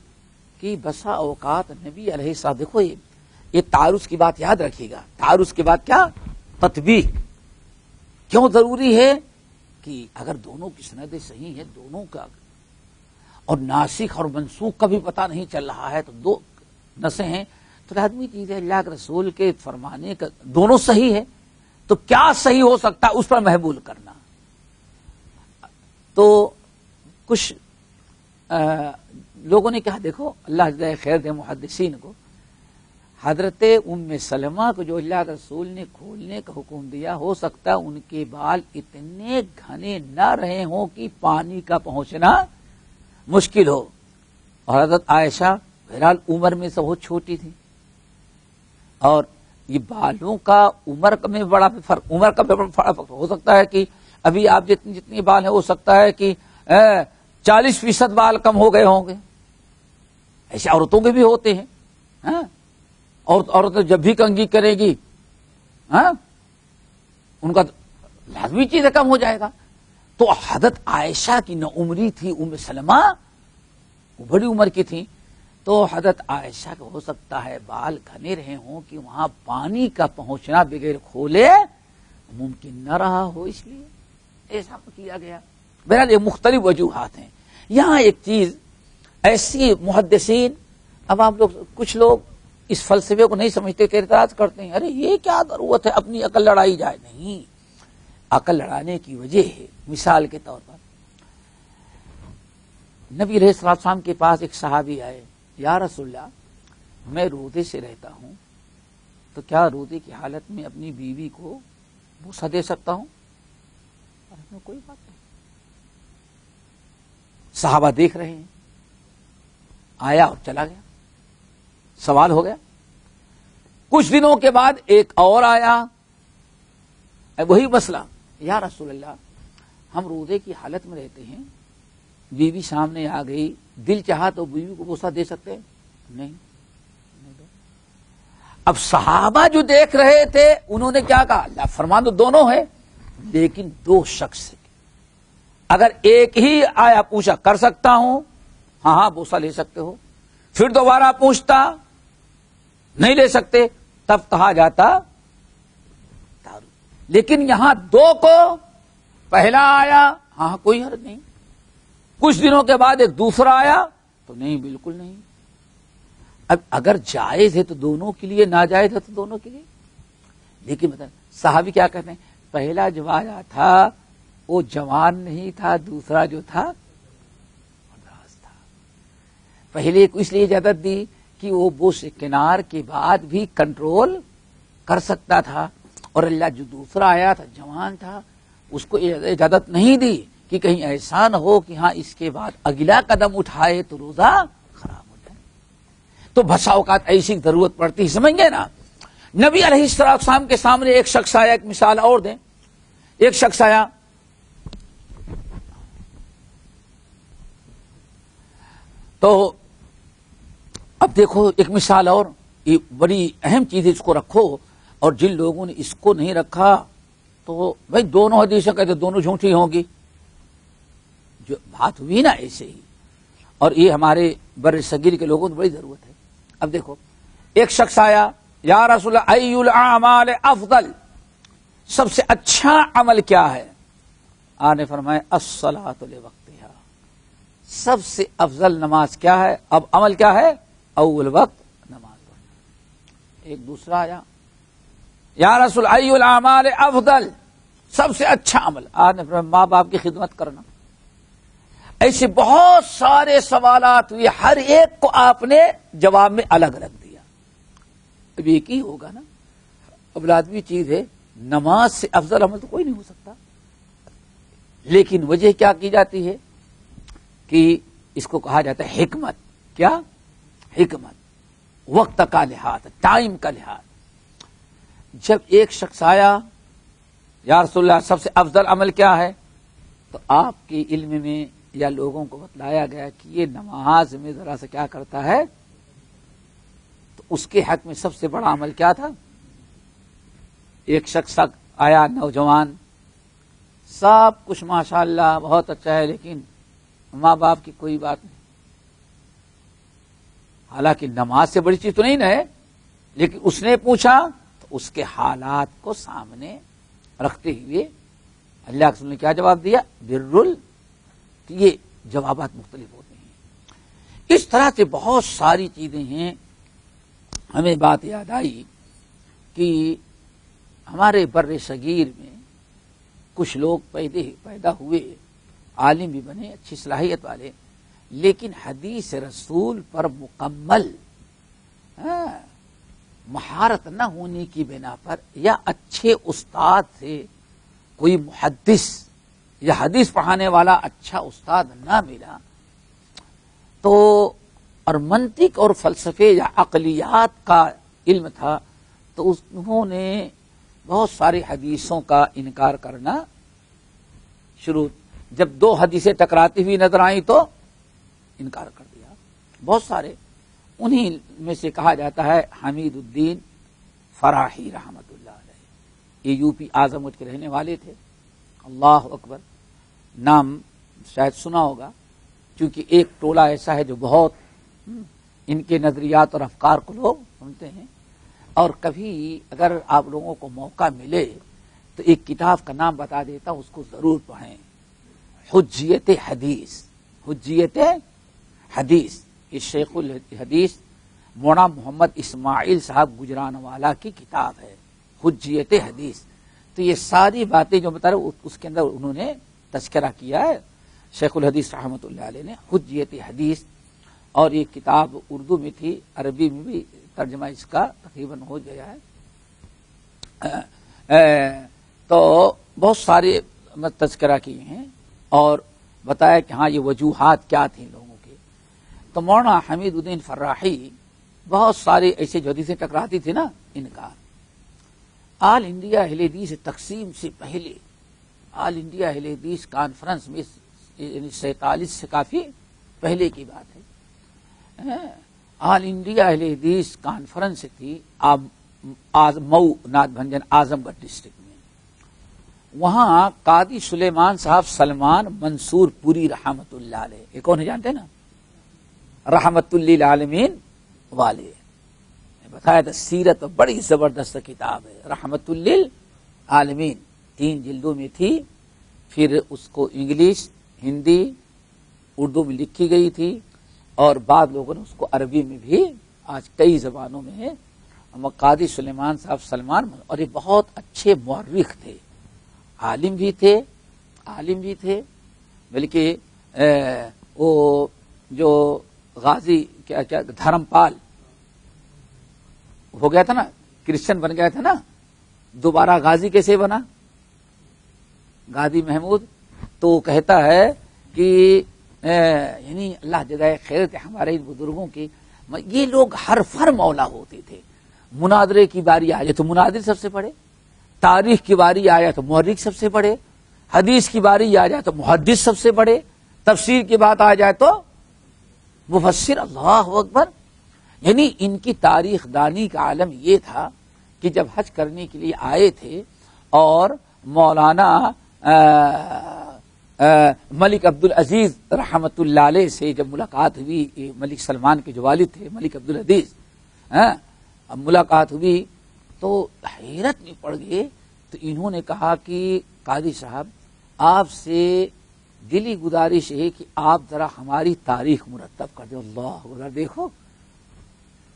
[SPEAKER 4] کہ بسا اوقات نبی علیہ السلام، دیکھو یہ تعارض کی بات یاد رکھیے گا، تعارض کے بعد کیا؟ تطبیق۔ کیوں ضروری ہے کہ اگر دونوں کی سندیں صحیح ہیں، دونوں کا، اور ناسخ اور منسوخ کا بھی پتہ نہیں چل رہا ہے، تو دو نسیں ہیں، تو لازمی چیز ہے اللہ کے رسول کے فرمانے کا دونوں صحیح ہے، تو کیا صحیح ہو سکتا ہے اس پر محمول کرنا۔ تو کچھ لوگوں نے کہا دیکھو اللہ جزائے خیر دے محدثین کو، حضرت ام سلمہ کو جو اللہ کے رسول نے کھولنے کا حکم دیا، ہو سکتا ہے ان کے بال اتنے گھنے نہ رہے ہوں کہ پانی کا پہنچنا مشکل ہو، اور حضرت عائشہ بہرحال عمر میں سے بہت چھوٹی تھی، اور یہ بالوں کا عمر میں بڑا فرق، عمر کا فرق ہو سکتا ہے کہ ابھی آپ جتنی بال ہیں، ہو سکتا ہے کہ 40% بال کم ہو گئے ہوں گے، ایسے عورتوں کے بھی ہوتے ہیں، ہاں، عورتیں جب بھی کنگھی کرے گی، ہاں، ان کا لازمی چیز کم ہو جائے گا۔ تو حضرت عائشہ کی نہ عمری تھی، ام سلمہ وہ بڑی عمر کی تھی، تو حضرت عائشہ کو ہو سکتا ہے بال گھنے رہے ہوں کہ وہاں پانی کا پہنچنا بغیر کھولے ممکن نہ رہا ہو، اس لیے ایسا کیا گیا۔ بہرحال یہ مختلف وجوہات ہیں۔ یہاں ایک چیز ایسی محدثین، اب آپ لوگ کچھ لوگ اس فلسفے کو نہیں سمجھتے، اعتراض کرتے ہیں، ارے یہ کیا ضرورت ہے اپنی عقل لڑائی جائے؟ نہیں، عقل لڑانے کی وجہ ہے۔ مثال کے طور پر نبی علیہ السلام کے پاس ایک صحابی آئے، یا رسول اللہ میں روزے سے رہتا ہوں، تو کیا روزے کی حالت میں اپنی بیوی کو بوسہ دے سکتا ہوں؟ اور کوئی بات نہیں، صحابہ دیکھ رہے ہیں، آیا اور چلا گیا، سوال ہو گیا۔ کچھ دنوں کے بعد ایک اور آیا، وہی مسئلہ، یا رسول اللہ ہم روزے کی حالت میں رہتے ہیں، بیوی سامنے آ گئی، دل چاہا تو بیوی کو بوسہ دے سکتے ہیں؟ نہیں۔ اب صحابہ جو دیکھ رہے تھے انہوں نے کیا کہا؟ اللہ فرمان تو دونوں ہے، لیکن دو شخص، اگر ایک ہی آیا پوچھا کر سکتا ہوں، ہاں ہاں بوسہ لے سکتے ہو، پھر دوبارہ پوچھتا نہیں لے سکتے، تب کہا جاتا دارو۔ لیکن یہاں دو کو، پہلا آیا ہاں کوئی حرج نہیں، کچھ دنوں کے بعد ایک دوسرا آیا تو نہیں، بالکل نہیں۔ اب اگر جائز ہے تو دونوں کے لیے، ناجائز ہے تو دونوں کے لیے۔ لیکن بتا صحابی کیا کہتے ہیں؟ پہلا جو آیا تھا وہ جوان نہیں تھا، دوسرا جو تھا مرداز تھا۔ پہلے کو اس لیے اجازت دی کہ وہ بوس کنار کے بعد بھی کنٹرول کر سکتا تھا، اور اللہ جو دوسرا آیا تھا جوان تھا، اس کو اجازت نہیں دی کہ کہیں ایسا نہ ہو کہ ہاں اس کے بعد اگلا قدم اٹھائے تو روزہ خراب ہو جائے۔ تو بسا اوقات ایسی ضرورت پڑتی ہے، سمجھ گئے نا؟ نبی علیہ السلام کے سامنے ایک شخص آیا، ایک مثال اور دیں، ایک شخص آیا، تو اب دیکھو ایک مثال اور، یہ بڑی اہم چیز ہے، اس کو رکھو، اور جن لوگوں نے اس کو نہیں رکھا تو بھائی دونوں حدیثیں کہتے دونوں جھوٹی ہوں گی، جو بات ہوئی نا ایسے ہی، اور یہ ہمارے بر صغیر کے لوگوں کو بڑی ضرورت ہے۔ اب دیکھو ایک شخص آیا، یا رسول اللہ ای الاعمال افضل، سب سے اچھا عمل کیا ہے؟ آپ نے فرمایا الصلاۃ لوقتہا، سب سے افضل نماز کیا ہے؟ اب عمل کیا ہے؟ اول وقت نماز پڑھنا۔ ایک دوسرا آیا، یا رسول ای الاعمال افضل، سب سے اچھا عمل، آپ نے فرمایا ماں باپ کی خدمت کرنا۔ ایسے بہت سارے سوالات ہوئے، ہر ایک کو آپ نے جواب میں الگ رکھ دیا۔ اب ایک ہی ہوگا نا، اب لازمی چیز ہے، نماز سے افضل عمل تو کوئی نہیں ہو سکتا، لیکن وجہ کیا کی جاتی ہے کہ اس کو کہا جاتا ہے حکمت۔ کیا حکمت؟ وقت کا لحاظ، ٹائم کا لحاظ. جب ایک شخص آیا یا رسول اللہ سب سے افضل عمل کیا ہے، تو آپ کے علم میں یا لوگوں کو بتلایا گیا کہ یہ نماز میں ذرا سے کیا کرتا ہے، تو اس کے حق میں سب سے بڑا عمل کیا تھا. ایک شخص آیا نوجوان، سب کچھ ماشاءاللہ بہت اچھا ہے، لیکن ماں باپ کی کوئی بات نہیں. حالانکہ نماز سے بڑی چیز تو نہیں نا ہے، لیکن اس نے پوچھا تو اس کے حالات کو سامنے رکھتے ہوئے اللہ کے رسول نے کیا جواب دیا، برل. یہ جوابات مختلف ہوتے ہیں. اس طرح سے بہت ساری چیزیں ہیں. ہمیں بات یاد آئی کہ ہمارے بر صغیر میں کچھ لوگ پیدا ہوئے، عالم بھی بنے، اچھی صلاحیت والے، لیکن حدیث رسول پر مکمل مہارت نہ ہونے کی بنا پر، یا اچھے استاد سے کوئی محدث یا حدیث پڑھانے والا اچھا استاد نہ ملا، تو اور منطق اور فلسفے یا عقلیات کا علم تھا، تو انہوں نے بہت ساری حدیثوں کا انکار کرنا شروع. جب دو حدیثیں ٹکراتی ہوئی نظر آئیں تو انکار کر دیا. بہت سارے انہی میں سے کہا جاتا ہے حمید الدین فراحی رحمت اللہ علیہ. یہ یو پی اعظم گڑھ کے رہنے والے تھے. اللہ اکبر، نام شاید سنا ہوگا، کیونکہ ایک ٹولہ ایسا ہے جو بہت ان کے نظریات اور افکار کو لوگ سنتے ہیں. اور کبھی اگر آپ لوگوں کو موقع ملے تو ایک کتاب کا نام بتا دیتا ہوں، اس کو ضرور پڑھیں. حجیت حدیث. حجیت حدیث، یہ شیخ الحدیث مولانا محمد اسماعیل صاحب گجرانوالا کی کتاب ہے، حجیت حدیث. تو یہ ساری باتیں جو بتا رہے اس کے اندر انہوں نے تذکرہ کیا ہے شیخ الحدیث رحمۃ اللہ علیہ نے، حجیت حدیث. اور یہ کتاب اردو میں تھی، عربی میں بھی ترجمہ اس کا تقریباً ہو گیا ہے. تو بہت سارے تذکرہ کیے ہیں اور بتایا کہ ہاں یہ وجوہات کیا تھیں لوگوں کے. تو مولانا حمید الدین فراحی بہت سارے ایسے جو حدیثیں ٹکراتی تھی نا، ان کا آل انڈیا اہل حدیث تقسیم سے پہلے، آل انڈیا اہل حدیث کانفرنس میں 47 سے کافی پہلے کی بات ہے. آل انڈیا اہل حدیث کانفرنس تھی مئو ناتھ بھنجن اعظم گڑھ ڈسٹرکٹ میں. وہاں قاضی سلیمان صاحب سلمان منصور پوری رحمت اللہ علیہ، یہ کون ہے جانتے ہیں نا، رحمت للعالمین والے. بتایا تھا سیرت بڑی زبردست کتاب ہے، رحمت للعالمین، 3 جلدوں میں تھی. پھر اس کو انگلش، ہندی، اردو میں لکھی گئی تھی، اور بعض لوگوں نے اس کو عربی میں بھی آج کئی زبانوں میں ہے. قاضی سلیمان صاحب سلمان، اور یہ بہت اچھے مورخ تھے، عالم بھی تھے بلکہ وہ جو غازی کیا دھرم پال ہو گیا تھا نا، کرسچن بن گیا تھا نا، دوبارہ غازی کیسے بنا، غازی محمود. تو کہتا ہے کہ یعنی اللہ جزائے خیر تھے ہمارے ان بزرگوں کی. یہ لوگ ہر مولا ہوتے تھے. مناظرے کی باری آ جائے تو مناظر سب سے پڑھے، تاریخ کی باری آ جائے تو مورخ سب سے پڑھے، حدیث کی باری آ جائے تو محدث سب سے پڑھے، تفسیر کی بات آ جائے تو مفسر. اللہ اکبر. یعنی ان کی تاریخ دانی کا عالم یہ تھا کہ جب حج کرنے کے لیے آئے تھے اور مولانا ملک عبدالعزیز رحمت اللہ علیہ سے جب ملاقات ہوئی، ملک سلمان کے جو والد تھے ملک عبدالعزیز، ملاقات ہوئی تو حیرت میں پڑ گئے. تو انہوں نے کہا کہ قاضی صاحب آپ سے دلی گزارش ہے کہ آپ ذرا ہماری تاریخ مرتب کر دیں. اللہ اکبر. دیکھو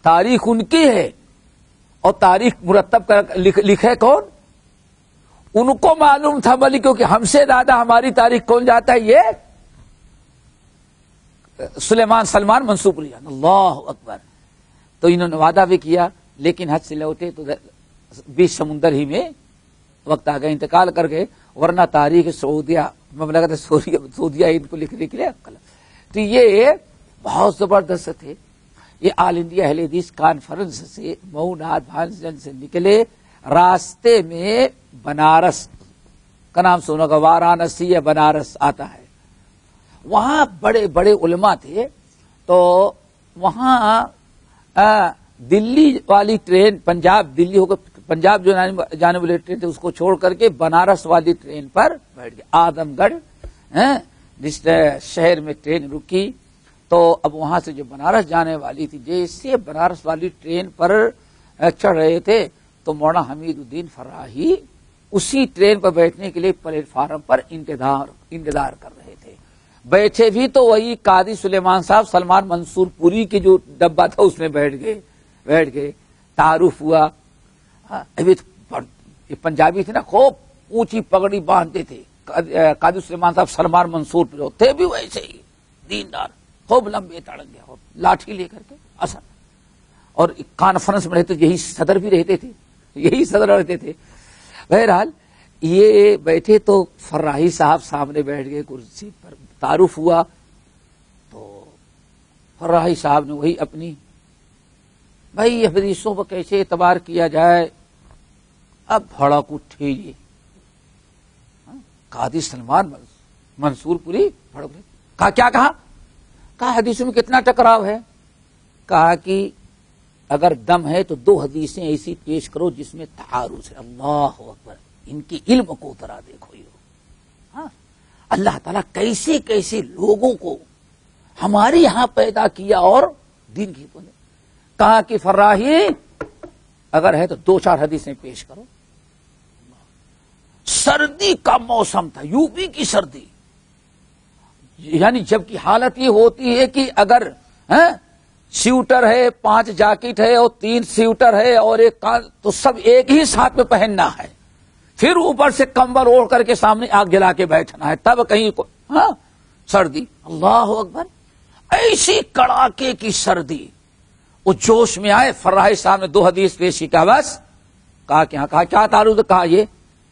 [SPEAKER 4] تاریخ ان کی ہے اور تاریخ مرتب کر لکھے کون؟ ان کو معلوم تھا بلی، کیونکہ ہم سے زیادہ ہماری تاریخ کون جاتا ہے، یہ سلمان منصور. اللہ اکبر. تو انہوں نے وعدہ بھی کیا، لیکن حج سے لوٹے تو 20 سمندر ہی میں وقت آ گئے، انتقال کر گئے. ورنہ تاریخ سعودیہ مملکت سعودیہ ان کو لکھنے کے لیے. تو یہ بہت زبردست تھے. یہ آل انڈیا اہل حدیث کانفرنس سے مئو نعت بھانجن سے نکلے، راستے میں بنارس کا نام سنو گا، وارانسی یا بنارس آتا ہے، وہاں بڑے بڑے علماء تھے، تو وہاں دلی والی ٹرین، پنجاب دلی ہو کر پنجاب جو جانے والی ٹرین تھی اس کو چھوڑ کر کے بنارس والی ٹرین پر بیٹھ گئے، آدم گڑھ جس شہر میں ٹرین رکی، تو اب وہاں سے جو بنارس جانے والی تھی، جیسے بنارس والی ٹرین پر چڑھ رہے تھے تو مولانا حمید الدین فراہی اسی ٹرین پر بیٹھنے کے لیے پلیٹ فارم پر انتظار کر رہے تھے، بیٹھے بھی تو وہی قاضی سلیمان صاحب سلمان منصور پوری کے جو ڈبہ تھا اس میں بیٹھ گئے، تعارف ہوا۔ ابھی پنجابی تھے نا، خوب اونچی پگڑی باندھتے تھے، قاضی سلیمان صاحب سلمان منصور پوری تھے بھی ویسے ہی دیندار، خوب لمبے تڑنگے اور لاٹھی لے کر کے اصل، اور کانفرنس میں رہتے، یہی صدر بھی رہتے تھے، بہرحال یہ بیٹھے تو فراہی صاحب سامنے بیٹھ گئے کرسی پر، تعارف ہوا تو فراہی صاحب نے وہی اپنی، بھائی حدیثوں پر کیسے اعتبار کیا جائے، اب بھڑک اٹھے یہ قاضی سلمان منصور پوری بھڑک رہے، کیا کہا حدیثوں میں کتنا ٹکراؤ ہے، کہا کہ اگر دم ہے تو 2 حدیثیں ایسی پیش کرو جس میں تعارض ہے، اللہ اکبر، ان کی علم کو ذرا دیکھو، ہاں اللہ تعالیٰ کیسے کیسے لوگوں کو ہمارے یہاں پیدا کیا اور دین کی بنے، کہا کہ فراہی اگر ہے تو 2-4 حدیثیں پیش کرو۔ سردی کا موسم تھا، یوپی کی سردی، یعنی جب کی حالت یہ ہوتی ہے کہ اگر سیوٹر ہے، 5 جاکٹ ہے اور 3 سیوٹر ہے اور ایک تو سب ایک ہی ساتھ میں پہننا ہے، پھر اوپر سے کمبل اوڑھ کر کے سامنے آگ جلا کے بیٹھنا ہے، تب کہیں سردی، اللہ اکبر، ایسی کڑاکے کی سردی، وہ جوش میں آئے، فراہی صاحب نے 2 حدیث پیش کی، کہا بس، کہا کیا تعارض،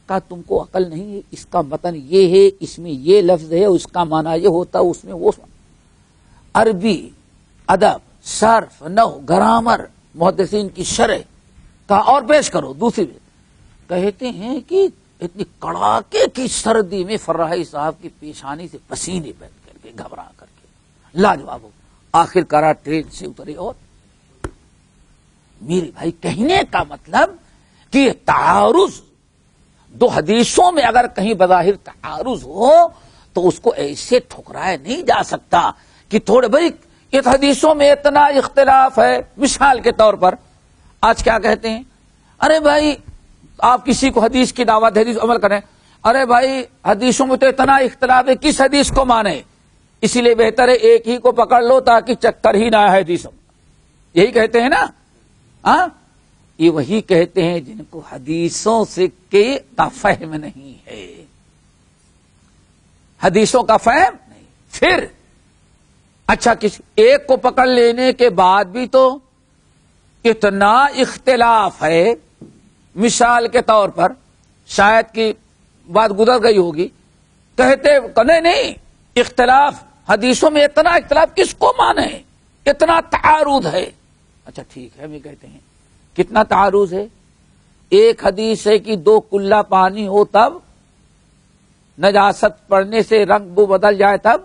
[SPEAKER 4] کہا تم کو عقل نہیں ہے، اس کا متن یہ ہے، اس میں یہ لفظ ہے، اس کا معنی یہ ہوتا، اس میں وہ، عربی ادب، صرف، نحو، گرامر، محدثین کی شرح، کہا اور پیش کرو دوسری۔ کہتے ہیں کہ اتنی کڑاکے کی سردی میں فراہی صاحب کی پیشانی سے پسینے بہہ کر کے، گھبرا کر کے، لاجواب، آخر کار ٹرین سے اترے، اور میرے بھائی کہنے کا مطلب کہ تعارض 2 حدیثوں میں اگر کہیں بظاہر تعارض ہو تو اس کو ایسے ٹھکرایا نہیں جا سکتا کہ تھوڑے بھائی اس حدیثوں میں اتنا اختلاف ہے۔ مثال کے طور پر آج کیا کہتے ہیں، ارے بھائی آپ کسی کو حدیث کی دعوت حدیث عمل کریں، ارے بھائی حدیثوں میں تو اتنا اختلاف ہے، کس حدیث کو مانے، اسی لیے بہتر ہے ایک ہی کو پکڑ لو تاکہ چکر ہی نہ آئے حدیثوں، یہی کہتے ہیں نا، یہ وہی کہتے ہیں جن کو حدیثوں سے کا فہم نہیں ہے، حدیثوں کا فہم نہیں، پھر اچھا کسی ایک کو پکڑ لینے کے بعد بھی تو اتنا اختلاف ہے، مثال کے طور پر شاید کی بات گزر گئی ہوگی، کہتے نہیں اختلاف حدیثوں میں اتنا اختلاف کس کو مانے، اتنا تعارض ہے، اچھا ٹھیک ہے، ہم یہ کہتے ہیں کتنا تعارض ہے، ایک حدیث ہے کہ 2 کلہ پانی ہو تب نجاست پڑنے سے رنگ بو بدل جائے تب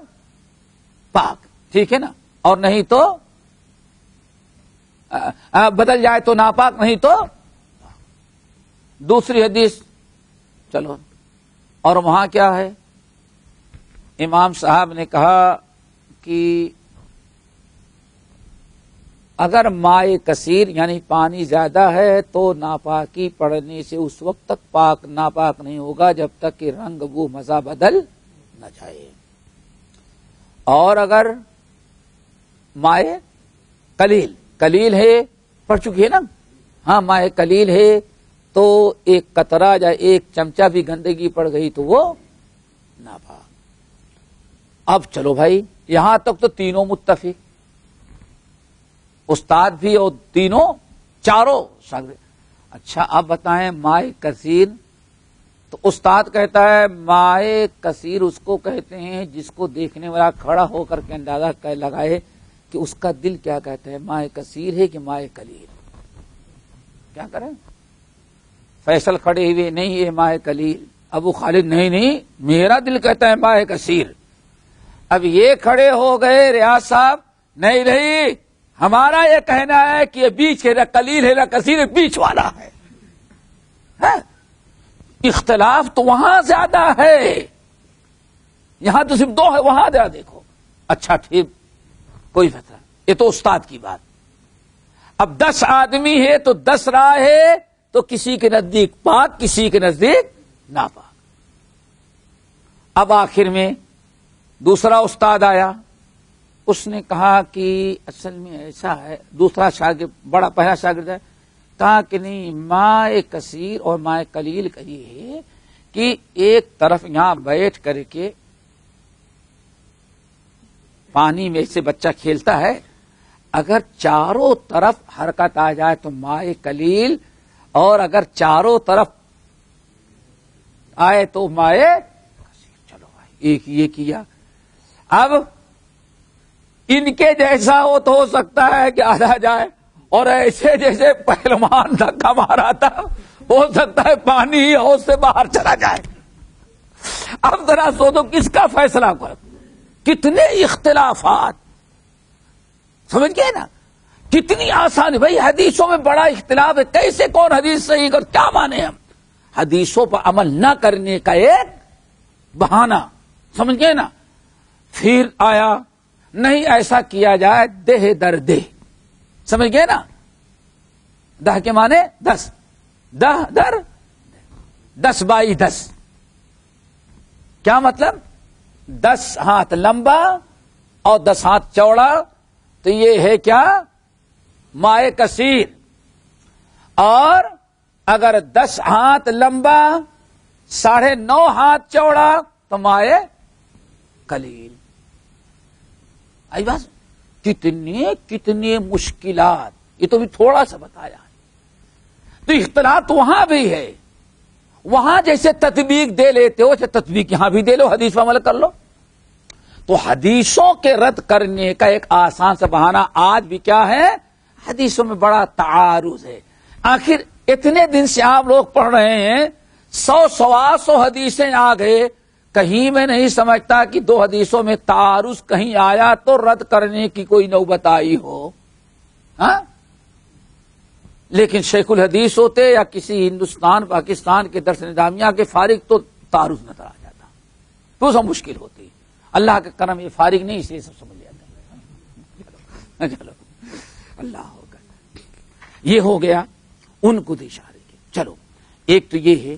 [SPEAKER 4] پاک، ٹھیک ہے نا، اور نہیں تو بدل جائے تو ناپاک، نہیں تو دوسری حدیث چلو، اور وہاں کیا ہے، امام صاحب نے کہا کہ اگر مائے کثیر یعنی پانی زیادہ ہے تو ناپاکی پڑنے سے اس وقت تک پاک ناپاک نہیں ہوگا جب تک کہ رنگ بو مزہ بدل نہ جائے، اور اگر مائے قلیل ہے، پڑ چکی ہے نا، ہاں مائے قلیل ہے تو ایک قطرہ یا ایک چمچہ بھی گندگی پڑ گئی تو وہ ناپاک۔ اب چلو بھائی یہاں تک تو تینوں متفق، استاد بھی اور تینوں چاروں شاگرد۔ اچھا اب بتائیں مائے کثیر، تو استاد کہتا ہے مائے کثیر اس کو کہتے ہیں جس کو دیکھنے والا کھڑا ہو کر کے اندازہ لگائے کہ اس کا دل کیا کہتا ہے، ماء کثیر ہے کہ ماء قلیل؟ کیا کریں؟ فیصل کھڑے ہوئے، نہیں یہ ماء قلیل۔ ابو خالد، نہیں میرا دل کہتا ہے ماء کثیر۔ اب یہ کھڑے ہو گئے ریاض صاحب، نہیں ہمارا یہ کہنا ہے کہ یہ بیچ ہے، نہ قلیل ہے نہ کثیر ہے، بیچ والا ہے۔ اختلاف تو وہاں زیادہ ہے، یہاں تو صرف 2 ہے، وہاں ذرا دیکھو۔ اچھا ٹھیک، کوئی فیصلہ، یہ تو استاد کی بات۔ اب 10 آدمی ہے تو 10 رائے ہے، تو کسی کے نزدیک پاک، کسی کے نزدیک ناپاک۔ اب آخر میں دوسرا استاد آیا، اس نے کہا کہ اصل میں ایسا ہے، دوسرا شاگرد، بڑا پہلا شاگرد ہے، کہا کہ نہیں، ماء کثیر اور ماء قلیل کا یہ ہے کہ ایک طرف یہاں بیٹھ کر کے پانی میں سے بچہ کھیلتا ہے، اگر چاروں طرف حرکت آ جائے تو ماء قلیل، اور اگر چاروں طرف آئے تو ماء کثیر۔ چلو بھائی، ایک یہ کیا۔ اب ان کے جیسا ہو تو ہو سکتا ہے کہ آدھا جائے، اور ایسے جیسے پہلوان دھکا مارا تھا، ہو سکتا ہے پانی ہی ہوش سے باہر چلا جائے۔ اب ذرا سوچو کس کا فیصلہ کرو، کتنے اختلافات، سمجھ گئے نا؟ کتنی آسانی بھائی، حدیثوں میں بڑا اختلاف ہے، کیسے کون حدیث صحیح کر، کیا مانے ہم؟ حدیثوں پر عمل نہ کرنے کا ایک بہانہ، سمجھ گئے نا؟ پھر آیا، نہیں ایسا کیا جائے، دہ در دہ، سمجھ گئے نا؟ 10 کے معنی 10، 10 در 10 بائی 10، کیا مطلب؟ 10 ہاتھ لمبا اور 10 ہاتھ چوڑا، تو یہ ہے کیا؟ ماء کثیر۔ اور اگر 10 ہاتھ لمبا 9.5 ہاتھ چوڑا تو ماء قلیل۔ آئی بات؟ کتنے مشکلات، یہ تو بھی تھوڑا سا بتایا ہے۔ تو اختلاف تو وہاں بھی ہے، وہاں جیسے تطبیق دے لیتے ہو، جیسے تطبیق یہاں بھی دے لو، حدیث پر عمل کر لو۔ تو حدیثوں کے رد کرنے کا ایک آسان سا بہانہ آج بھی کیا ہے؟ حدیثوں میں بڑا تعارض ہے۔ آخر اتنے دن سے آپ لوگ پڑھ رہے ہیں، 100 حدیثیں آ گئے، کہیں میں نہیں سمجھتا کہ 2 حدیثوں میں تعارض کہیں آیا تو رد کرنے کی کوئی نوبت آئی ہو۔ ہاں، لیکن شیخ الحدیث ہوتے یا کسی ہندوستان پاکستان کے درس نظامیہ کے فارغ تو تعارض نظر آ جاتا، تو سب مشکل ہوتی۔ اللہ کا کرم یہ فارغ نہیں، اس لیے سب سمجھ جاتے ہیں۔ چلو اللہ ہوگا، یہ ہو گیا ان کو اشارے کے۔ چلو ایک تو یہ ہے،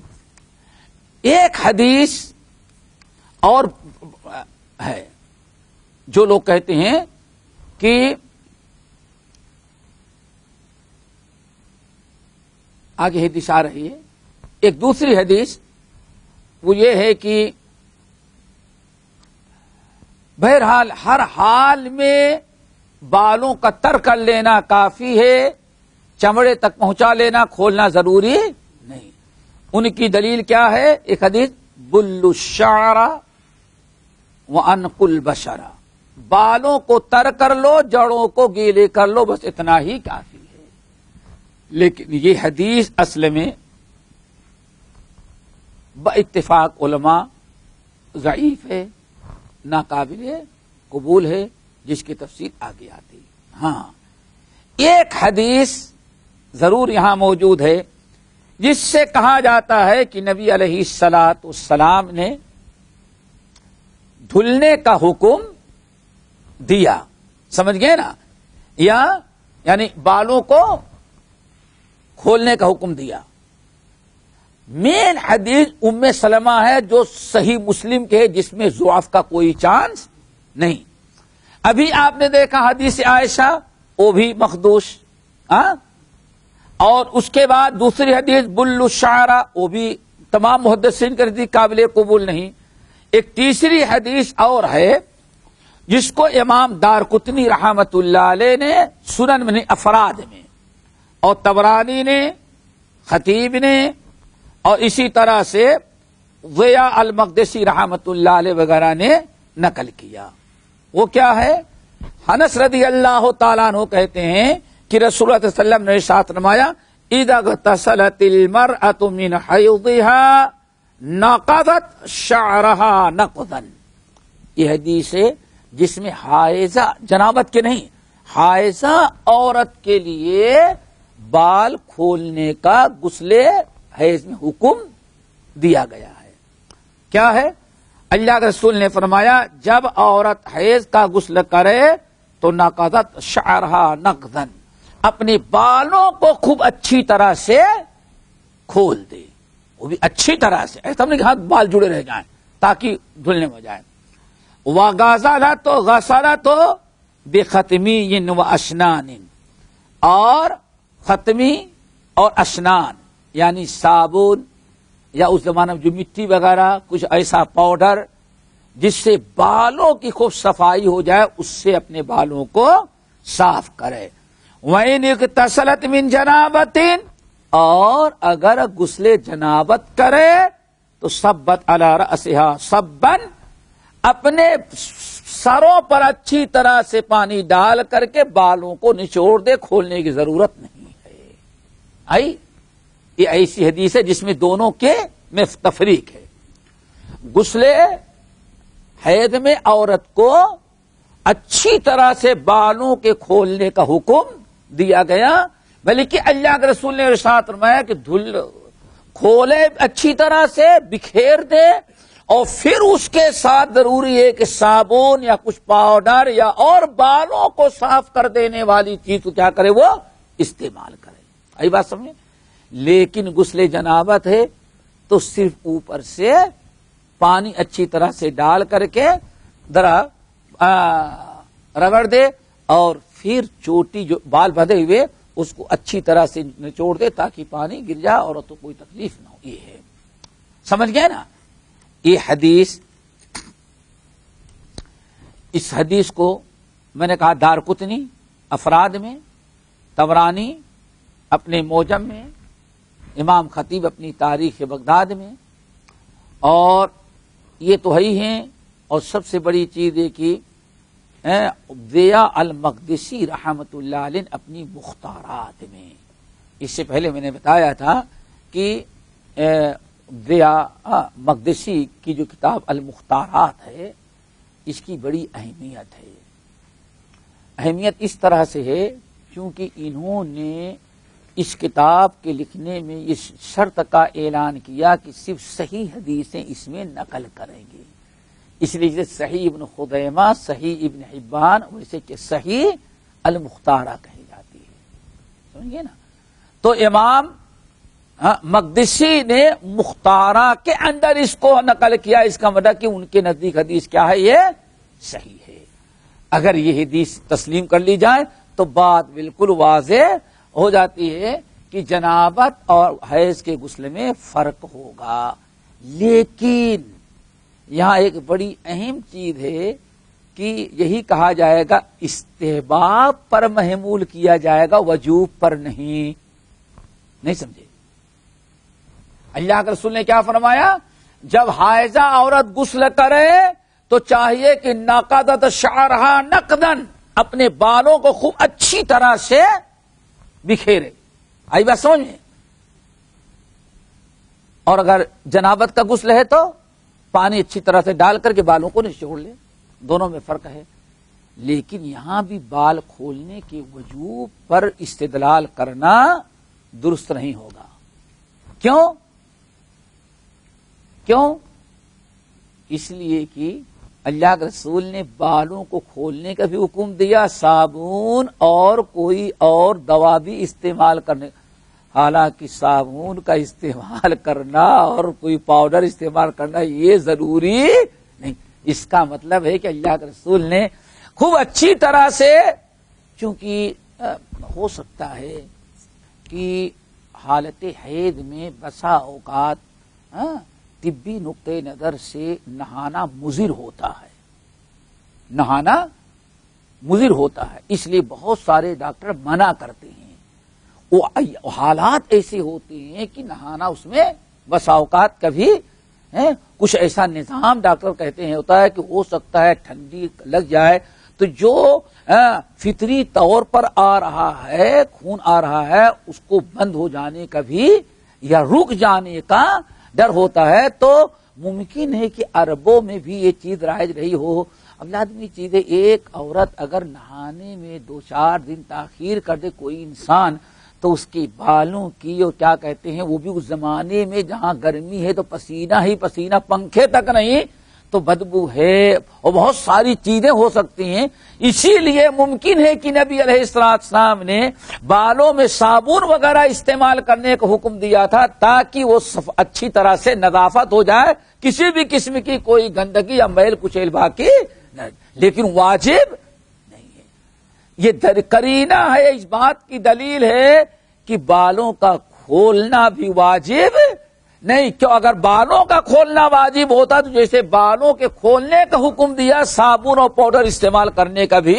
[SPEAKER 4] ایک حدیث اور ہے جو لوگ کہتے ہیں کہ آگے حدیث آ رہی ہے، ایک دوسری حدیث وہ یہ ہے کہ بہرحال ہر حال میں بالوں کا تر کر لینا کافی ہے، چمڑے تک پہنچا لینا کھولنا ضروری نہیں۔ ان کی دلیل کیا ہے؟ ایک حدیث، بل الشعر وانق البشر، بالوں کو تر کر لو، جڑوں کو گیلے کر لو، بس اتنا ہی کافی ہے۔ لیکن یہ حدیث اصل میں باتفاق علماء ضعیف ہے، ناقابل قبول ہے، جس کی تفصیل آگے آتی۔ ہاں، ایک حدیث ضرور یہاں موجود ہے جس سے کہا جاتا ہے کہ نبی علیہ الصلاۃ والسلام نے دھلنے کا حکم دیا، سمجھ گئے نا؟ یعنی بالوں کو کھولنے کا حکم دیا۔ مین حدیث ام سلمہ ہے جو صحیح مسلم کے ہے، جس میں ضعف کا کوئی چانس نہیں۔ ابھی آپ نے دیکھا حدیث عائشہ، وہ بھی مخدوش، اور اس کے بعد دوسری حدیث بل الشعر، وہ بھی تمام محدثین کے نزدیک قابل قبول نہیں۔ ایک تیسری حدیث اور ہے جس کو امام دارقطنی رحمت اللہ علیہ نے سنن میں افراد میں، اور طبرانی نے، خطیب نے، اور اسی طرح سے ضیاء المقدسی رحمت اللہ علیہ وغیرہ نے نقل کیا۔ وہ کیا ہے؟ انس رضی اللہ تعالیٰ عنہ کہتے ہیں کہ رسول اللہ صلی اللہ علیہ وسلم نے ارشاد فرمایا اذا اغتسلت المرأة من حیضها نقضت شعرها نقضا. یہ حدیث ہے جس میں حائضہ جنابت کے نہیں حائضہ عورت کے لیے بال کھولنے کا غسل حیض میں حکم دیا گیا ہے. کیا ہے؟ اللہ کے رسول نے فرمایا جب عورت حیض کا غسل کرے تو نقضت شعرها نقضا، اپنے بالوں کو خوب اچھی طرح سے کھول دے، وہ بھی اچھی طرح سے، ایسا نہیں کہ ہاتھ بال جڑے رہ جائیں تاکہ دھلنے میں جائے. غسلت بختمی و اشنان، اور ختمی اور اشنان یعنی صابن یا اس زمانے میں جو مٹی وغیرہ کچھ ایسا پاؤڈر جس سے بالوں کی خوب صفائی ہو جائے اس سے اپنے بالوں کو صاف کرے. وَإِنِ اغْتَسَلَتْ مِنْ جَنَابَةٍ، اور اگر غسل جنابت کرے تو صبت علی رأسها صباً، اپنے سروں پر اچھی طرح سے پانی ڈال کر کے بالوں کو نچوڑ دے، کھولنے کی ضرورت نہیں ہے. آئی یہ ایسی حدیث ہے جس میں دونوں کے میں تفریق ہے. غسل حیض میں عورت کو اچھی طرح سے بالوں کے کھولنے کا حکم دیا گیا، بلکہ اللہ کے رسول نے ارشاد فرمایا کہ کھولے اچھی طرح سے، بکھیر دے، اور پھر اس کے ساتھ ضروری ہے کہ صابن یا کچھ پاؤڈر یا اور بالوں کو صاف کر دینے والی چیز کو کیا کرے، وہ استعمال کرے. آئی بات سمجھے؟ لیکن غسل جنابت ہے تو صرف اوپر سے پانی اچھی طرح سے ڈال کر کے ذرا رگڑ دے، اور پھر چوٹی جو بال بندھے ہوئے اس کو اچھی طرح سے نچوڑ دے تاکہ پانی گر جائے اور تو کوئی تکلیف نہ ہو. یہ ہے، سمجھ گئے نا؟ یہ حدیث، اس حدیث کو میں نے کہا دارقطنی افراد میں، طبرانی اپنے موجم میں، امام خطیب اپنی تاریخ بغداد میں، اور یہ تو ہی ہیں. اور سب سے بڑی چیز ہے کہ ضیاء المقدسی رحمت اللہ علیہ اپنی مختارات میں، اس سے پہلے میں نے بتایا تھا کہ ضیاء مقدسی کی جو کتاب المختارات ہے اس کی بڑی اہمیت ہے. اہمیت اس طرح سے ہے کیونکہ انہوں نے اس کتاب کے لکھنے میں اس شرط کا اعلان کیا کہ صرف صحیح حدیثیں اس میں نقل کریں گے. اس لیے جیسے صحیح ابن خزیمہ، صحیح ابن حبان، ویسے کہ صحیح المختارہ کہی جاتی ہے. سمجھے نا؟ تو امام مقدسی نے مختارہ کے اندر اس کو نقل کیا، اس کا مطلب کہ ان کے نزدیک حدیث کیا ہے، یہ صحیح ہے. اگر یہ حدیث تسلیم کر لی جائے تو بات بالکل واضح ہو جاتی ہے کہ جنابت اور حیض کے غسل میں فرق ہوگا. لیکن یہاں ایک بڑی اہم چیز ہے کہ یہی کہا جائے گا استحباب پر محمول کیا جائے گا، وجوب پر نہیں. نہیں سمجھے؟ اللہ کے رسول نے کیا فرمایا؟ جب حائضہ عورت غسل کرے تو چاہیے کہ نقضت شعرها نقضا، اپنے بالوں کو خوب اچھی طرح سے بکھیرے. آئی بات سمجھ میں؟ اور اگر جنابت کا غسل ہے تو پانی اچھی طرح سے ڈال کر کے بالوں کو نچوڑ لے. دونوں میں فرق ہے. لیکن یہاں بھی بال کھولنے کے وجوب پر استدلال کرنا درست نہیں ہوگا. کیوں؟ اس لیے کہ اللہ کے رسول نے بالوں کو کھولنے کا بھی حکم دیا، صابن اور کوئی اور دوا بھی استعمال کرنے. حالانکہ صابن کا استعمال کرنا اور کوئی پاؤڈر استعمال کرنا یہ ضروری نہیں. اس کا مطلب ہے کہ اللہ کے رسول نے خوب اچھی طرح سے، چونکہ ہو سکتا ہے کہ حالت حیض میں بسا اوقات طبی نقطۂ نظر سے نہانا مضر ہوتا ہے، نہانا مضر ہوتا ہے، اس لیے بہت سارے ڈاکٹر منع کرتے ہیں. وہ حالات ایسے ہوتے ہیں کہ نہانا اس میں بسا اوقات کبھی کچھ ایسا نظام ڈاکٹر کہتے ہیں ہوتا ہے کہ ہو سکتا ہے ٹھنڈی لگ جائے تو جو فطری طور پر آ رہا ہے، خون آ رہا ہے، اس کو بند ہو جانے کا بھی یا رک جانے کا ڈر ہوتا ہے، تو ممکن ہے کہ عربوں میں بھی یہ چیز رائج رہی ہو۔ اب لازمی چیز ہے، ایک عورت اگر نہانے میں 2-4 دن تاخیر کر دے کوئی انسان، تو اس کے بالوں کی اور کیا کہتے ہیں، وہ بھی اس زمانے میں جہاں گرمی ہے تو پسینہ ہی پسینہ، پنکھے تک نہیں تو بدبو ہے، اور بہت ساری چیزیں ہو سکتی ہیں۔ اسی لیے ممکن ہے کہ نبی علیہ السلام نے بالوں میں صابن وغیرہ استعمال کرنے کا حکم دیا تھا، تاکہ وہ اچھی طرح سے نظافت ہو جائے، کسی بھی قسم کی کوئی گندگی یا میل کچیل باقی نہیں، لیکن واجب نہیں ہے۔ یہ قرینہ ہے، اس بات کی دلیل ہے کہ بالوں کا کھولنا بھی واجب نہیں، کیوں؟ اگر بالوں کا کھولنا واجب ہوتا تو جیسے بالوں کے کھولنے کا حکم دیا، صابن اور پاؤڈر استعمال کرنے کا بھی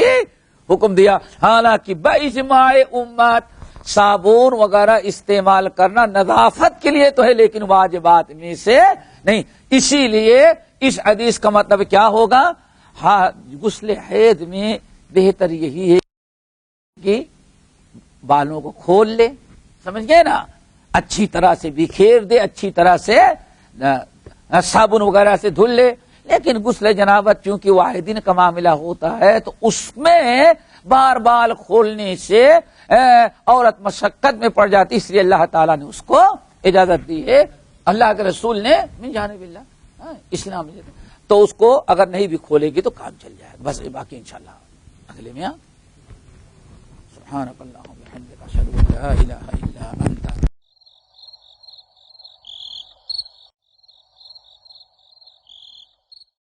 [SPEAKER 4] حکم دیا۔ حالانکہ باجماع امت صابن وغیرہ استعمال کرنا نظافت کے لیے تو ہے، لیکن واجبات میں سے نہیں۔ اسی لیے اس حدیث کا مطلب کیا ہوگا؟ ہاں، غسل حیض میں بہتر یہی ہے کہ بالوں کو کھول لے، سمجھ گئے نا، اچھی طرح سے بکھیر دے، اچھی طرح سے صابن وغیرہ سے دھل لے۔ لیکن غسل جنابت چونکہ واحد دن کا معاملہ ہوتا ہے، تو اس میں بار بار کھولنے سے عورت مشقت میں پڑ جاتی، اس لیے اللہ تعالیٰ نے اس کو اجازت دی ہے، اللہ کے رسول نے من جانب اللہ اسلام میں، تو اس کو اگر نہیں بھی کھولے گی تو کام چل جائے گا۔ بس باقی انشاءاللہ اگلے میں سبحانک اللہم وبحمدک اشہد ان لا الہ الا انت